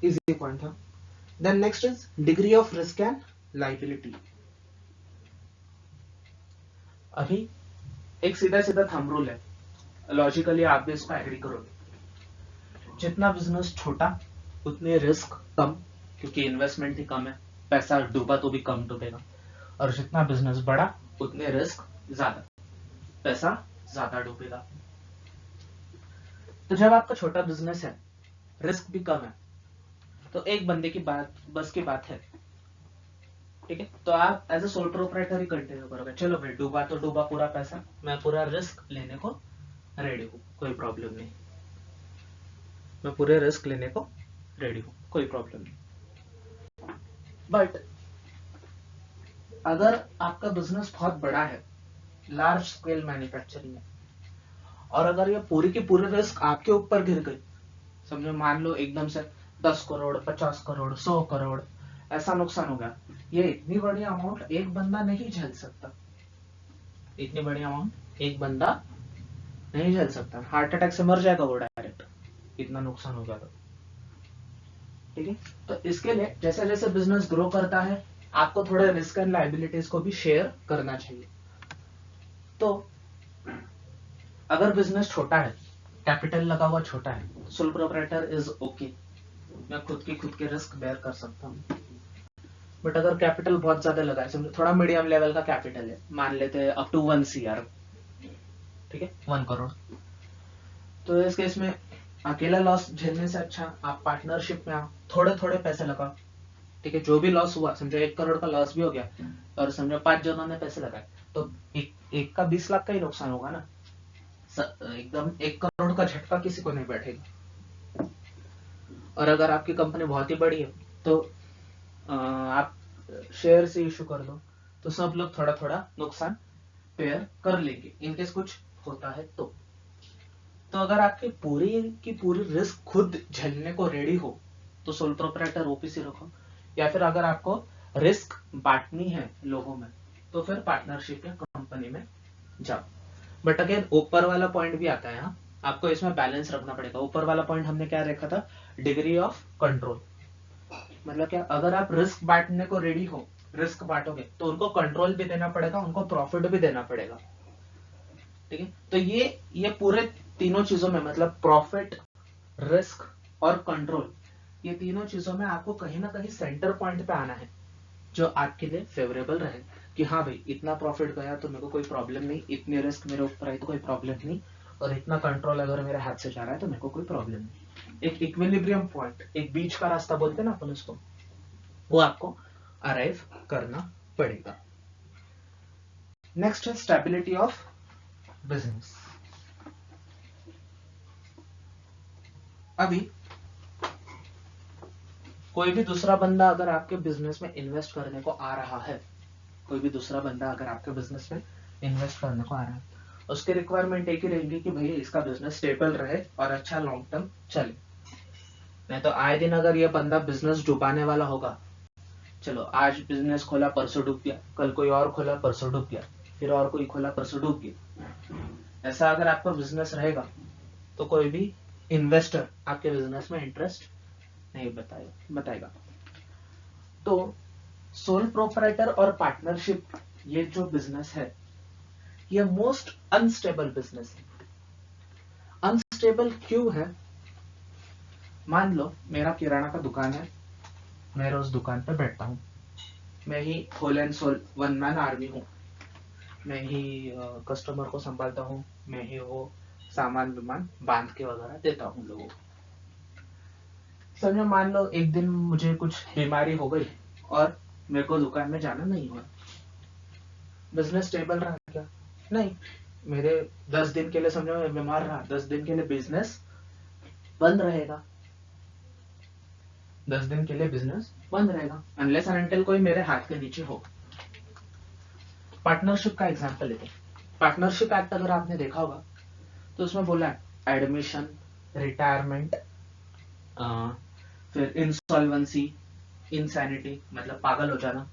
इजी पॉइंट था। Then next is degree of risk and liability. अभी एक सीधा सीधा थंब रूल है, लॉजिकली आप भी इसको एग्री करोगे, जितना बिजनेस छोटा उतने रिस्क कम, क्योंकि इन्वेस्टमेंट ही कम है, पैसा डूबा तो भी कम डूबेगा, और जितना बिजनेस बड़ा उतने रिस्क ज्यादा, पैसा ज्यादा डूबेगा। तो जब आपका छोटा बिजनेस है, रिस्क भी कम है, तो एक बंदे की बात बस की बात है। ठीक है, तो आप एज ए सोल प्रोप्राइटर ही कंटिन्यू करोगे, चलो भाई डूबा तो डूबा पूरा पैसा, मैं पूरा रिस्क लेने को रेडी हूँ, कोई प्रॉब्लम नहीं, मैं पूरे रिस्क लेने को रेडी हूँ, कोई प्रॉब्लम नहीं। बट अगर आपका बिजनेस बहुत बड़ा है, लार्ज स्केल मैन्युफैक्चरिंग है, और अगर ये पूरी की पूरी रिस्क आपके ऊपर गिर गई, समझो मान लो एकदम से 10 करोड़ 50 करोड़ 100 करोड़ ऐसा नुकसान हो गया, ये इतनी बड़ी अमाउंट एक बंदा नहीं झेल सकता, इतनी बड़ी अमाउंट एक बंदा नहीं झेल सकता, हार्ट अटैक से मर जाएगा वो डायरेक्ट, इतना नुकसान हो गया तो। ठीक है, तो इसके लिए जैसे जैसे बिजनेस ग्रो करता है आपको थोड़े रिस्क एंड लाइबिलिटीज को भी शेयर करना चाहिए। तो अगर बिजनेस छोटा है, कैपिटल लगा हुआ छोटा है, सोल प्रोप्राइटर इज ओके, मैं खुद के रिस्क बेयर कर सकता हूँ। बट अगर कैपिटल बहुत ज्यादा लगा है, समझो थोड़ा मीडियम लेवल का कैपिटल है, मान लेते हैं अप टू 1 CR, ठीक है 1 करोड़, तो इस केस में अकेला लॉस झेलने से अच्छा आप पार्टनरशिप में आओ, थोड़े थोड़े पैसे लगाओ। ठीक है, जो भी लॉस हुआ, समझो 1 करोड़ का लॉस भी हो गया और समझो 5 जनों ने पैसे लगाए, तो एक का 20 लाख का ही नुकसान होगा ना, एकदम 1 करोड़ का झटका किसी को नहीं बैठेगा। और अगर आपकी कंपनी बहुत ही बड़ी है तो आप शेयर से इशू कर दो, तो सब लोग थोड़ा थोड़ा नुकसान पेयर कर लेंगे इनकेस कुछ होता है तो अगर आपकी पूरी की पूरी रिस्क खुद झेलने को रेडी हो तो सोल प्रोप्राइटर ओपीसी रखो, या फिर अगर आपको रिस्क बांटनी है लोगों में तो फिर पार्टनरशिप या कंपनी में जाओ। बट अगेन ऊपर वाला पॉइंट भी आता है यहाँ आपको इसमें बैलेंस रखना पड़ेगा। ऊपर वाला पॉइंट हमने क्या देखा था, डिग्री ऑफ कंट्रोल, मतलब क्या, अगर आप रिस्क बांटने को रेडी हो, रिस्क बांटोगे तो उनको कंट्रोल भी देना पड़ेगा, उनको प्रॉफिट भी देना पड़ेगा, ठीक है। तो ये पूरे तीनों चीजों में, मतलब प्रॉफिट, रिस्क और कंट्रोल, ये तीनों चीजों में आपको कहीं ना कहीं सेंटर पॉइंट पे आना है जो आपके लिए फेवरेबल रहे, कि हाँ भाई इतना प्रॉफिट गया तो मेरे को कोई प्रॉब्लम नहीं, इतनी रिस्क मेरे ऊपर आई तो कोई प्रॉब्लम नहीं, और इतना कंट्रोल अगर मेरे हाथ से जा रहा है तो मेरे को कोई प्रॉब्लम नहीं। एक इक्विलिब्रियम पॉइंट, एक बीच का रास्ता बोलते हैं ना अपन उसको, वो आपको अराइव करना पड़ेगा। नेक्स्ट है स्टेबिलिटी ऑफ बिजनेस। अभी कोई भी दूसरा बंदा अगर आपके बिजनेस में इन्वेस्ट करने को आ रहा है, कोई भी दूसरा बंदा अगर आपके बिजनेस में इन्वेस्ट करने को आ रहा है, उसकी रिक्वायरमेंट एक ही रहेगी कि भाई इसका बिजनेस स्टेबल रहे और अच्छा लॉन्ग टर्म चले। नहीं तो आए दिन अगर ये बंदा बिजनेस डुबाने वाला होगा, चलो आज बिजनेस खोला परसों डूब गया, कल कोई और खोला परसों डूब गया, फिर और कोई खोला परसों डूब गया, ऐसा अगर आपका बिजनेस रहेगा तो कोई भी इन्वेस्टर आपके बिजनेस में इंटरेस्ट नहीं बताएगा। तो सोल प्रोप्राइटर और पार्टनरशिप, ये जो बिजनेस है ये मोस्ट अनस्टेबल बिजनेस है। अनस्टेबल क्यों है? मान लो मेरा किराना का दुकान है, मैं रोज दुकान पे बैठता हूँ, मैं ही whole and sole one man army हूँ, मैं ही कस्टमर को संभालता हूँ, मैं ही वो सामान विमान बांध के वगैरह देता हूँ लोगों को। समझो मान लो एक दिन मुझे कुछ बीमारी हो गई और मेरे को दुकान में जाना नहीं हुआ, बिजनेस स्टेबल रहा क्या? नहीं। मेरे 10 दिन के लिए, समझो मैं बीमार रहा, 10 दिन के लिए बिजनेस बंद रहेगा, 10 दिन के लिए बिजनेस बंद रहेगा, अनलेस एंड अनटिल कोई मेरे हाथ के नीचे हो। पार्टनरशिप का एग्जांपल लेते हैं। पार्टनरशिप एक्ट अगर आपने देखा होगा तो उसमें बोला है एडमिशन, रिटायरमेंट, फिर इंसॉल्वेंसी, इंसैनिटी मतलब पागल हो जाना,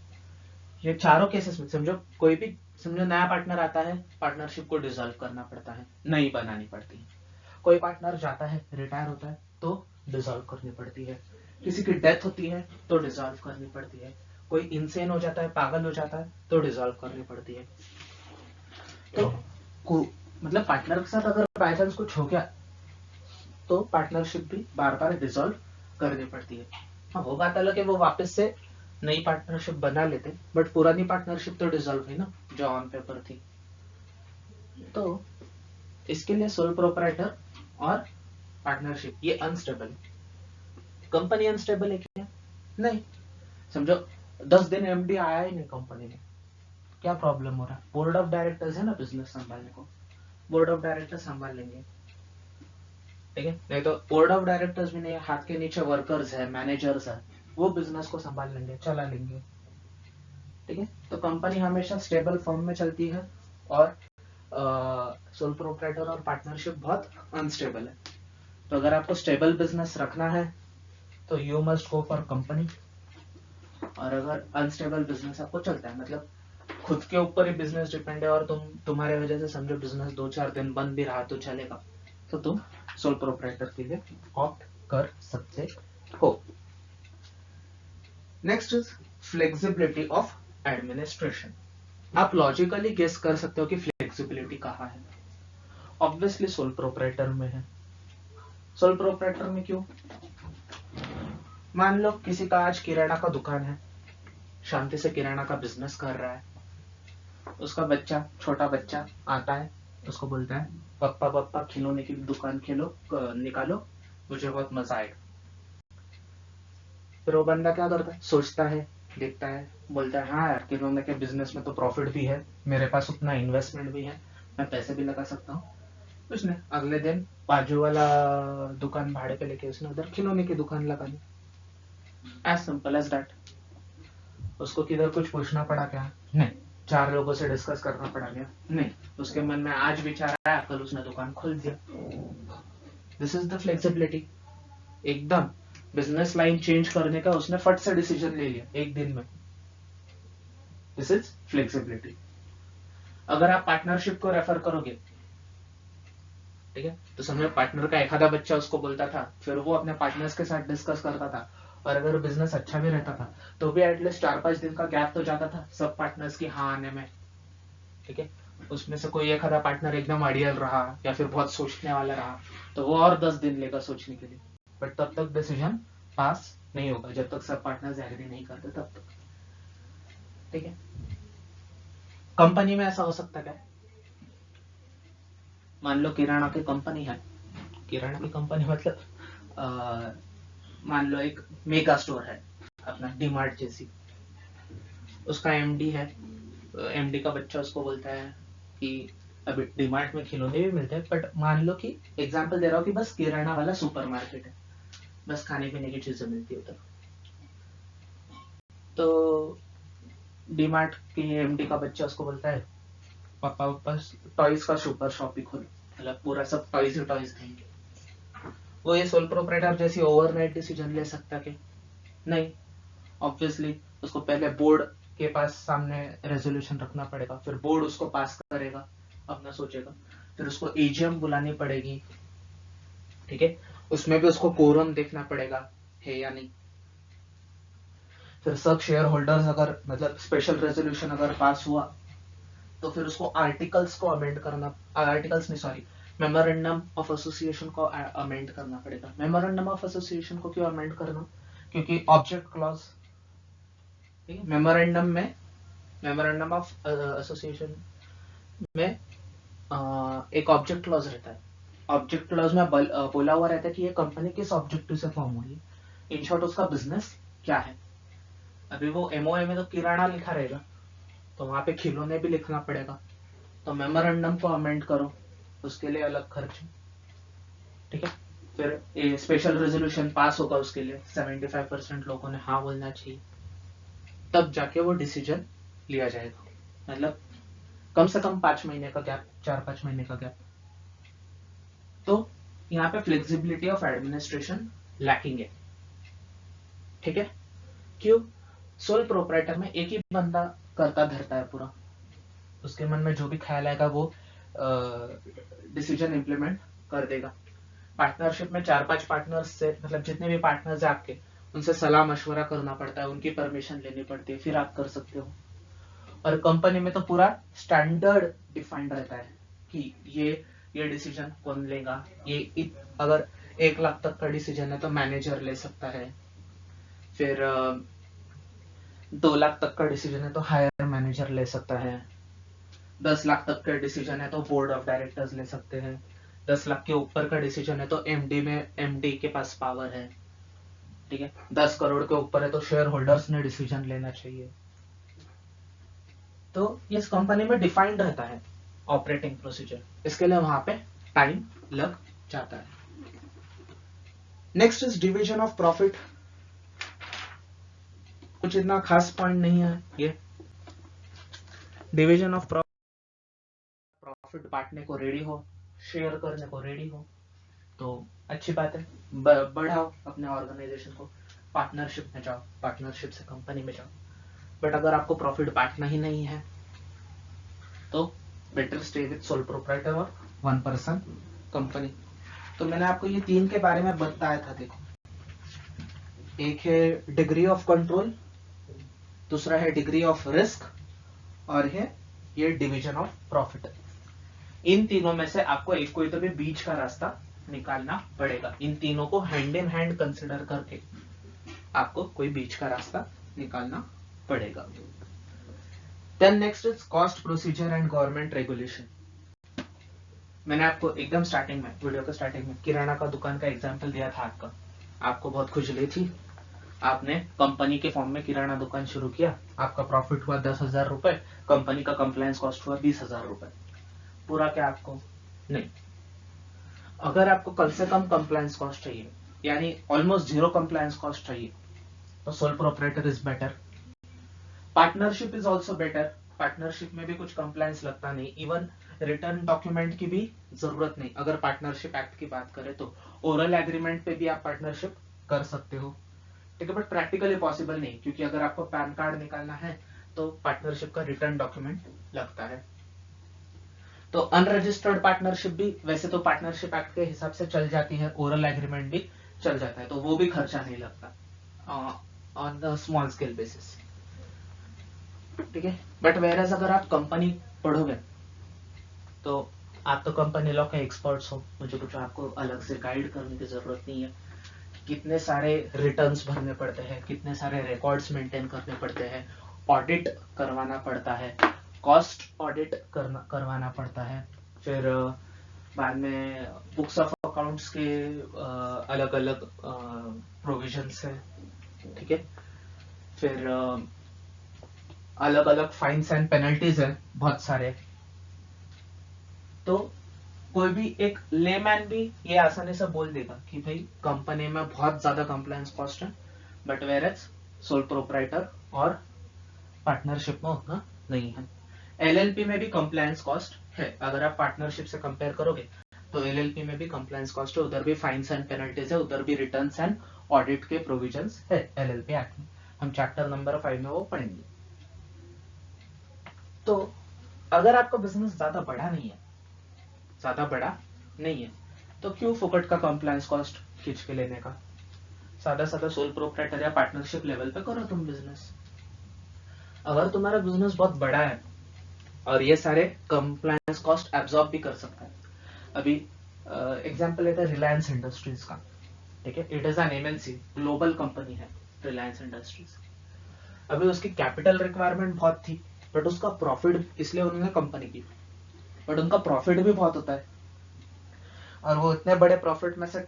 ये चारों केसेस में समझो कोई भी, समझो नया पार्टनर आता है, पार्टनरशिप को डिसॉल्व करना पड़ता है, नई बनानी पड़ती है। कोई पार्टनर जाता है, रिटायर होता है तो डिसॉल्व करनी पड़ती है, किसी की डेथ होती है तो डिसॉल्व करनी पड़ती है, कोई इंसेन हो जाता है, पागल हो जाता है तो डिसॉल्व करनी पड़ती है। तो मतलब पार्टनर के साथ अगर बाय चांस कुछ हो गया तो पार्टनरशिप भी बार बार डिसॉल्व करनी पड़ती है। हाँ, वो बात अलग है, वो वापस से नई पार्टनरशिप बना लेते, बट पुरानी पार्टनरशिप तो डिसॉल्व हुई ना जो ऑन पेपर थी। तो इसके लिए सोल प्रोप्राइटर और पार्टनरशिप ये अनस्टेबल है। कंपनी अनस्टेबल है क्या? नहीं। समझो 10 दिन एमडी आया ही नहीं कंपनी में, क्या प्रॉब्लम हो रहा है? बोर्ड ऑफ डायरेक्टर्स है ना बिजनेस संभालने को, बोर्ड ऑफ डायरेक्टर्स संभाल लेंगे, ठीक है। नहीं तो बोर्ड ऑफ डायरेक्टर्स भी नहीं है, हाथ के नीचे वर्कर्स है, मैनेजर्स है, वो बिजनेस को संभाल लेंगे, चला लेंगे, ठीक है। तो कंपनी हमेशा स्टेबल फॉर्म में चलती है और सोल प्रोप्राइटर और पार्टनरशिप बहुत अनस्टेबल है। तो अगर आपको स्टेबल बिजनेस रखना है तो you must go for company, और अगर अनस्टेबल बिजनेस आपको चलता है, मतलब खुद के ऊपर ही बिजनेस डिपेंड है और तुम्हारे वजह से समझो बिजनेस 2-4 दिन बंद भी रहा तो चलेगा, तो तुम सोल प्रोप्राइटर के लिए ऑप्ट कर सकते हो। Next is flexibility of administration. आप लॉजिकली गेस कर सकते हो कि फ्लेक्सिबिलिटी कहाँ है। ऑब्वियसली सोल प्रोप्राइटर में है। सोल प्रोप्राइटर में क्यों? मान लो किसी का आज किराना का दुकान है, शांति से किराना का बिजनेस कर रहा है, उसका बच्चा, छोटा बच्चा आता है, उसको बोलता है पप्पा पप्पा खिलौने की दुकान निकालो, मुझे बहुत मजा आएगा। फिर वो बंदा क्या करता है, सोचता है, देखता है, बोलता है हाँ यार खिलौने के बिजनेस में तो प्रॉफिट भी है, मेरे पास उतना इन्वेस्टमेंट भी है, मैं पैसे भी लगा सकता हूँ। उसने अगले दिन बाजू वाला दुकान भाड़े पे लेके उसने उधर खिलौने की दुकान लगा ली। As simple as that. उसको किधर कुछ पूछना पड़ा क्या? नहीं। 4 लोगों से डिस्कस करना पड़ा क्या? नहीं। उसके मन में आज विचार आया, कल उसने दुकान खोल दिया। This is the flexibility. एकदम बिजनेस लाइन चेंज करने का उसने फट से डिसीजन ले लिया एक दिन में। This is flexibility. अगर आप पार्टनरशिप को रेफर करोगे ठीक है। तो समझो पार्टनर का एक आधा बच्चा उसको बोलता था, फिर वो अपने पार्टनर्स के साथ डिस्कस करता था, और अगर बिजनेस अच्छा भी रहता था तो भी एटलीस्ट 4-5 दिन का गैप तो जाता था सब पार्टनर्स की हाँ आने में, ठीक है। उसमें से कोई एक आधा पार्टनर एकदम आइडियल रहा या फिर बहुत सोचने वाला रहा तो वो और 10 दिन लेगा सोचने के लिए, बट तब तक डिसीजन पास नहीं होगा जब तक सब पार्टनर्स एग्री नहीं करते तब तक, ठीक है। कंपनी में ऐसा हो सकता है, मान लो किराना की कंपनी है, किराना की कंपनी मतलब मान लो एक मेगा स्टोर है अपना डीमार्ट जैसी, उसका एमडी है, एमडी का बच्चा उसको बोलता है कि अभी डीमार्ट में खिलौने भी मिलते हैं, बट मान लो कि एग्जांपल दे रहा हूँ कि बस किराना वाला सुपरमार्केट है, बस खाने पीने की चीजें मिलती है उधर। तो डीमार्ट के एमडी का बच्चा उसको बोलता है पापा बस टॉयज का सुपर शॉप ही खोलो, मतलब पूरा सब टॉयज ही टॉयज देंगे। वो ये सोल प्रोप्राइटर जैसी ओवरनाइट डिसीजन ले सकता कि नहीं, ऑब्वियसली उसको पहले बोर्ड के पास सामने रेजोल्यूशन रखना पड़ेगा, फिर बोर्ड उसको पास करेगा, अपना सोचेगा, फिर उसको एजीएम बुलानी पड़ेगी, ठीक है, उसमें भी उसको कोरम देखना पड़ेगा है या नहीं, फिर सब शेयर होल्डर्स अगर मतलब स्पेशल रेजोल्यूशन अगर पास हुआ तो फिर उसको आर्टिकल्स को अमेंड करना, आर्टिकल्स नहीं सॉरी मेमोरेंडम ऑफ एसोसिएशन को अमेंड करना पड़ेगा। मेमोरेंडम ऑफ एसोसिएशन को क्यों अमेंड करना, क्योंकि ऑब्जेक्ट क्लॉज, मेमोरेंडम में, मेमोरेंडम ऑफ एसोसिएशन में एक ऑब्जेक्ट क्लॉज रहता है, ऑब्जेक्ट क्लॉज में बोला हुआ रहता है कि ये कंपनी किस ऑब्जेक्टिव से फॉर्म हुई है, इन शॉर्ट उसका बिजनेस क्या है। अभी वो एमओए में तो किराना लिखा रहेगा तो वहां पे खिलौने भी लिखना पड़ेगा, तो मेमोरेंडम को अमेंड करो, उसके लिए अलग खर्च, ठीक है। फिर स्पेशल रेजोल्यूशन पास होगा उसके लिए, 75% लोगों ने हाँ बोलना चाहिए, तब जाके वो डिसीजन लिया जाएगा, मतलब कम से कम 5 महीने का गैप, 4-5 महीने का गैप। तो यहाँ पे फ्लेक्सिबिलिटी ऑफ एडमिनिस्ट्रेशन लैकिंग है, ठीक है। क्यों, सोल प्रोप्राइटर में एक ही बंदा करता धरता है पूरा, उसके मन में जो भी ख्याल आएगा वो डिसीजन इंप्लीमेंट कर देगा। पार्टनरशिप में 4-5 पार्टनर्स से, मतलब जितने भी पार्टनर्स है आपके, उनसे सलाह मशवरा करना पड़ता है, उनकी परमिशन लेनी पड़ती है, फिर आप कर सकते हो। और कंपनी में तो पूरा स्टैंडर्ड डिफाइंड रहता है कि ये डिसीजन कौन लेगा, अगर 1 लाख तक का डिसीजन है तो मैनेजर ले सकता है, फिर 2 लाख तक का डिसीजन है तो हायर मैनेजर ले सकता है, 10 लाख तक का डिसीजन है तो बोर्ड ऑफ डायरेक्टर्स ले सकते हैं, 10 लाख के ऊपर का डिसीजन है तो एमडी के पास पावर है, ठीक है, 10 करोड़ के ऊपर है तो शेयर होल्डर्स ने डिसीजन लेना चाहिए। तो इस कंपनी में डिफाइंड रहता है ऑपरेटिंग प्रोसीजर, इसके लिए वहां पे टाइम लग जाता है। Next is division of profit, कुछ इतना खास पॉइंट नहीं है ये। डिवीजन ऑफ प्रॉफिट बांटने को रेडी हो, शेयर करने को रेडी हो तो अच्छी बात है, बढ़ाओ अपने ऑर्गेनाइजेशन को, पार्टनरशिप में जाओ, पार्टनरशिप से कंपनी में जाओ। बट अगर आपको प्रॉफिट बांटना ही नहीं है तो better stay with sole proprietor और 1 पर्सन कंपनी। तो मैंने आपको ये 3 के बारे में बताया था, देखो, एक है डिग्री ऑफ कंट्रोल, दूसरा है डिग्री ऑफ रिस्क, और है ये डिवीजन ऑफ प्रॉफिट। इन तीनों में से आपको एक कोई तो भी बीच का रास्ता निकालना पड़ेगा, इन तीनों को हैंड इन हैंड कंसिडर करके आपको कोई बीच का रास्ता निकालना पड़ेगा। Then next is cost procedure and government regulation. मैंने आपको एकदम स्टार्टिंग में, वीडियो के स्टार्टिंग में किराना का दुकान का एग्जांपल दिया था, आपको बहुत खुजली थी, आपने कंपनी के फॉर्म में किराना दुकान शुरू किया, आपका प्रॉफिट हुआ 10,000 रुपए, कंपनी का कंप्लायंस कॉस्ट हुआ 20,000 रुपए, पूरा क्या आपको नहीं। अगर आपको कम से कम कंप्लायंस कॉस्ट चाहिए, यानी ऑलमोस्ट 0 कंप्लायंस कॉस्ट चाहिए, तो sole proprietor is better. Partnership is also better, partnership में भी कुछ कंप्लायंस लगता नहीं, इवन रिटर्न डॉक्यूमेंट की भी जरूरत नहीं। अगर पार्टनरशिप एक्ट की बात करें तो ओरल एग्रीमेंट पे भी आप पार्टनरशिप कर सकते हो, ठीक है, बट प्रैक्टिकली पॉसिबल नहीं, क्योंकि अगर आपको पैन कार्ड निकालना है तो पार्टनरशिप का रिटर्न डॉक्यूमेंट लगता है। तो अनरजिस्टर्ड पार्टनरशिप भी वैसे तो पार्टनरशिप एक्ट के हिसाब से चल जाती है, ओरल एग्रीमेंट भी चल जाता है, तो वो भी खर्चा नहीं लगता on the small scale basis, ठीक है। बट वेरएज अगर आप कंपनी पढ़ोगे तो आप तो कंपनी लॉ के एक्सपर्ट्स हो, मुझे कुछ आपको अलग से गाइड करने की जरूरत नहीं है। कितने सारे रिटर्न्स भरने पड़ते हैं, कितने सारे रिकॉर्ड्स मेंटेन करने पड़ते हैं, ऑडिट करवाना पड़ता है, कॉस्ट ऑडिट करवाना पड़ता है, फिर बाद में बुक्स ऑफ अकाउंट्स के अलग अलग प्रोविजंस है, ठीक है। फिर अलग अलग फाइन्स एंड पेनल्टीज है बहुत सारे। तो कोई भी एक लेमैन भी ये आसानी से बोल देगा कि भाई कंपनी में बहुत ज्यादा कंप्लायंस कॉस्ट है, बट वेयरएज सोल प्रोप्राइटर और पार्टनरशिप में उतना नहीं है। एलएलपी में भी कंप्लायंस कॉस्ट है, अगर आप पार्टनरशिप से कंपेयर करोगे तो एलएलपी में भी कंप्लायंस कॉस्ट है, उधर भी फाइन्स एंड पेनल्टीज है, उधर भी रिटर्न्स एंड ऑडिट के प्रोविजंस है एलएलपी एक्ट में, हम चैप्टर नंबर 5 में वो पढ़ेंगे। तो अगर आपका बिजनेस ज्यादा बड़ा नहीं है तो क्यों फोकट का कंप्लायंस कॉस्ट खींच के लेने का, सादा सोल प्रोप्राइटर या पार्टनरशिप लेवल पे करो तुम बिजनेस। अगर तुम्हारा बिजनेस बहुत बड़ा है और ये सारे कंप्लायंस कॉस्ट एब्जॉर्ब भी कर सकता है, अभी एग्जांपल लेते हैं रिलायंस इंडस्ट्रीज का, ठीक है। It is an MNC global company है रिलायंस इंडस्ट्रीज। अभी उसकी कैपिटल रिक्वायरमेंट बहुत थी, बट उसका प्रॉफिट, इसलिए उन्होंने कंपनी की, बट उनका प्रॉफिट भी बहुत होता है, और वो इतने बड़े प्रॉफिट में से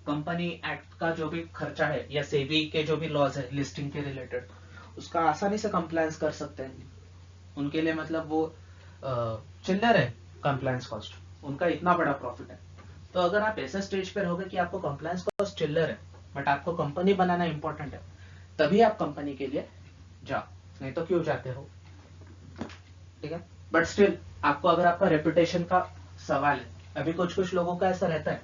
कंपनी एक्ट का जो भी खर्चा है या सेबी के जो भी लॉज है लिस्टिंग के रिलेटेड, उसका आसानी से कंप्लायंस कर सकते हैं। उनके लिए मतलब वो चिल्लर है कंप्लायंस कॉस्ट, उनका इतना बड़ा प्रॉफिट है। तो अगर आप ऐसे स्टेज पे रहोगे कि आपको कंप्लायंस कॉस्ट चिल्लर है बट आपको कंपनी बनाना इंपॉर्टेंट है, तभी आप कंपनी के लिए जाओ, नहीं तो क्यों जाते हो, ठीक है। बट स्टिल आपको, अगर आपका रेपुटेशन का सवाल है, अभी कुछ लोगों का ऐसा रहता है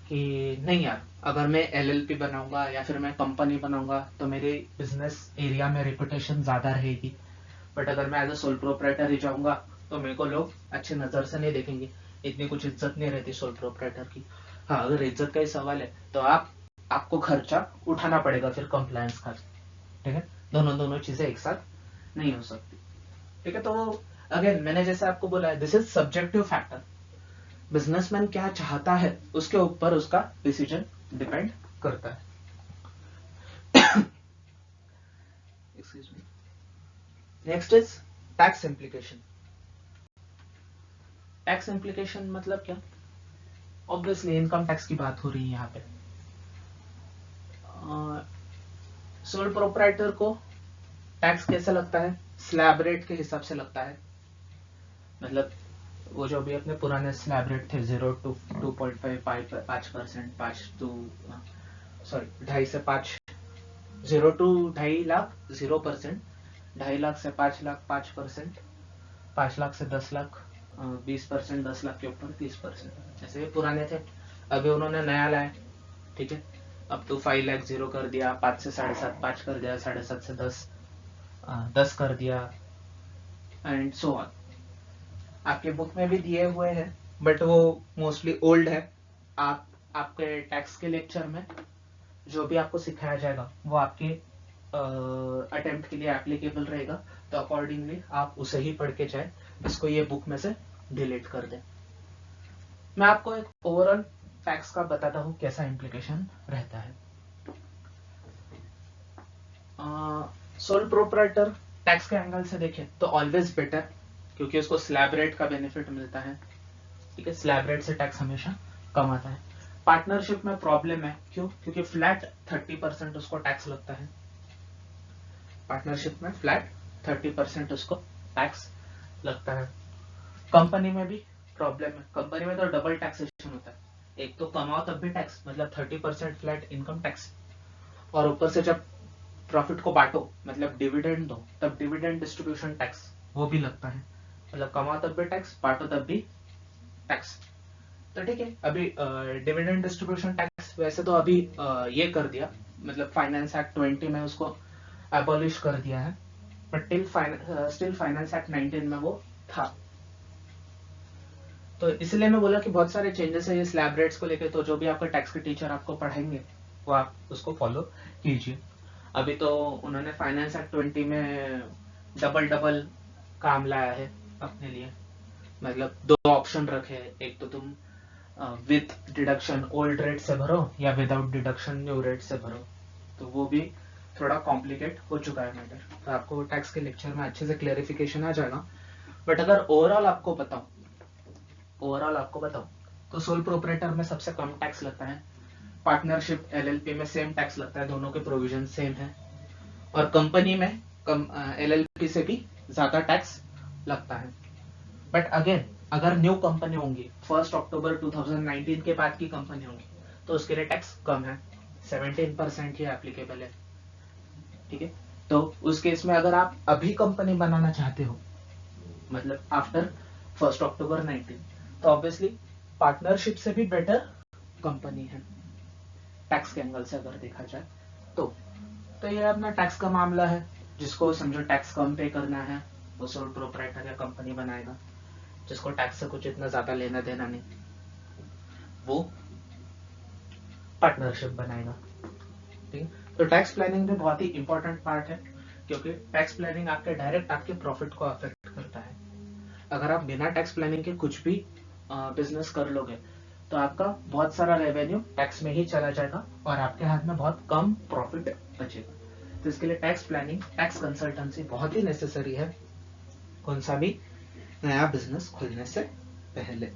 कि नहीं यार, अगर मैं एलएलपी बनाऊंगा या फिर मैं कंपनी बनाऊंगा तो मेरे बिजनेस एरिया में रेपुटेशन ज्यादा रहेगी, बट अगर मैं एज अ सोल प्रोप्राइटर ही जाऊंगा तो मेरे को लोग अच्छी नजर से नहीं देखेंगे, इतनी कुछ इज्जत नहीं रहती सोल प्रोप्राइटर की। हाँ, अगर इज्जत का ही सवाल है तो आपको खर्चा उठाना पड़ेगा फिर कंप्लायंस का, ठीक है। दोनों चीजें एक साथ नहीं हो सकती, ठीक है। तो अगेन मैंने जैसे आपको बोला है, this is subjective factor. Businessman क्या चाहता है उसके ऊपर उसका डिसीजन डिपेंड करता है। Excuse me. Next is tax implication. Tax implication मतलब क्या? ऑब्वियसली इनकम टैक्स की बात हो रही है यहाँ पे। सोल प्रोप्राइटर को टैक्स कैसे लगता है? स्लैब रेट के हिसाब से लगता है, मतलब वो जो भी अपने पुराने स्लैब रेट थे 0 to 2.5 5%, 2.5 से 5, 0 to 2.5 लाख 0%, 2.5 लाख से 5 लाख 5%, 5 लाख से 10 लाख 20%, 10 लाख के ऊपर 30%, ऐसे पुराने थे। अभी उन्होंने नया लाया, ठीक है, अब तो 5 लाख 0 कर दिया, 5 से 7.5 5 कर दिया, 7.5 से 10 कर दिया, एंड सो ऑन। आपके बुक में भी दिए हुए हैं बट वो मोस्टली ओल्ड है। आपके टैक्स के लेक्चर में जो भी आपको सिखाया जाएगा वो आपके अटेम्प्ट के लिए एप्लीकेबल रहेगा, तो अकॉर्डिंगली आप उसे ही पढ़ के जाए, इसको ये बुक में से डिलीट कर दें। मैं आपको एक ओवरऑल फैक्ट्स का बताता हूँ कैसा इम्प्लीकेशन रहता है। सोल प्रोप्राइटर टैक्स के एंगल से देखें तो ऑलवेज बेटर, क्योंकि उसको स्लैब रेट का बेनिफिट मिलता है, ठीक है। स्लैब रेट से टैक्स हमेशा कम आता है। पार्टनरशिप में प्रॉब्लम है, क्यों? क्योंकि फ्लैट 30% उसको टैक्स लगता है। पार्टनरशिप में फ्लैट 30% उसको टैक्स लगता है। कंपनी में भी प्रॉब्लम है, कंपनी में तो डबल टैक्सेशन होता है, एक तो कमाओ तब भी टैक्स, मतलब 30% फ्लैट इनकम टैक्स, और ऊपर से जब प्रॉफिट को बांटो मतलब डिविडेंड दो तब डिविडेंड डिस्ट्रीब्यूशन टैक्स वो भी लगता है, मतलब कमाओ तब भी टैक्स, बांटो तब भी टैक्स। तो ठीक है, अभी डिविडेंड डिस्ट्रीब्यूशन टैक्स वैसे तो अभी ये कर दिया, मतलब फाइनेंस एक्ट 20 में उसको एबॉलिश कर दिया है, बट स्टिल फाइनेंस एक्ट 19 में वो था। तो इसलिए मैं बोला कि बहुत सारे चेंजेस है ये स्लैब रेट्स को लेके, तो जो भी आपका टैक्स के टीचर आपको पढ़ाएंगे वो आप उसको फॉलो कीजिए। अभी तो उन्होंने फाइनेंस एक्ट 20 में डबल डबल काम लाया है अपने लिए, मतलब 2 ऑप्शन रखे हैं, एक तो तुम विथ डिडक्शन ओल्ड रेट से भरो या विदाउट डिडक्शन न्यू रेट से भरो, तो वो भी थोड़ा कॉम्प्लिकेट हो चुका है मैटर। तो आपको टैक्स के लेक्चर में अच्छे से क्लेरिफिकेशन आ जाएगा। बट अगर ओवरऑल आपको बताऊं तो सोल प्रोपराइटर में सबसे कम टैक्स लगता है, पार्टनरशिप एलएलपी में सेम टैक्स लगता है, दोनों के प्रोविजन सेम है, और कंपनी में एलएलपी से भी ज्यादा टैक्स लगता है। बट अगेन अगर न्यू कंपनी होंगी 1 अक्टूबर 2019 के बाद की कंपनी होंगी तो उसके लिए टैक्स कम है, 17% ही एप्लीकेबल है। ठीक है, तो उस केस में अगर आप अभी कंपनी बनाना चाहते हो, मतलब आफ्टर 1 अक्टूबर 19, तो ऑब्वियसली पार्टनरशिप से भी बेटर कंपनी है टैक्स के एंगल से अगर देखा जाए तो ये अपना टैक्स का मामला है। जिसको समझो टैक्स कम पे करना है वो सोल प्रोपराइटर या कंपनी बनाएगा, जिसको टैक्स से कुछ इतना ज्यादा लेना देना नहीं वो पार्टनरशिप बनाएगा। ठीक है, तो टैक्स प्लानिंग भी बहुत ही इंपॉर्टेंट पार्ट है, क्योंकि टैक्स प्लानिंग आपके डायरेक्ट आपके प्रॉफिट को अफेक्ट करता है। अगर आप बिना टैक्स प्लानिंग के कुछ भी बिजनेस कर लोगे तो आपका बहुत सारा रेवेन्यू टैक्स में ही चला जाएगा और आपके हाथ में बहुत कम प्रॉफिट बचेगा। तो इसके लिए टैक्स प्लानिंग, टैक्स कंसल्टेंसी बहुत ही नेसेसरी है कौन सा भी नया बिजनेस खोलने से पहले।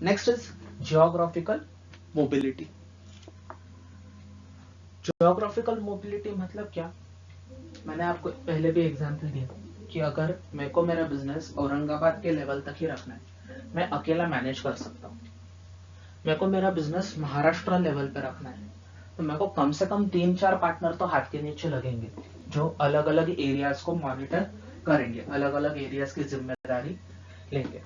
Next is geographical mobility. Geographical mobility मतलब क्या, मैंने आपको पहले भी एग्जांपल दिया कि अगर मेरे को मेरा बिजनेस औरंगाबाद के लेवल तक ही रखना है, मैं अकेला मैनेज कर सकता हूँ। मेरे को मेरा बिजनेस महाराष्ट्र लेवल पे रखना है तो मेरे को कम से कम 3-4 पार्टनर तो हाथ के नीचे लगेंगे जो अलग अलग एरियाज को मॉनिटर करेंगे, अलग अलग एरियाज की जिम्मेदारी लेंगे।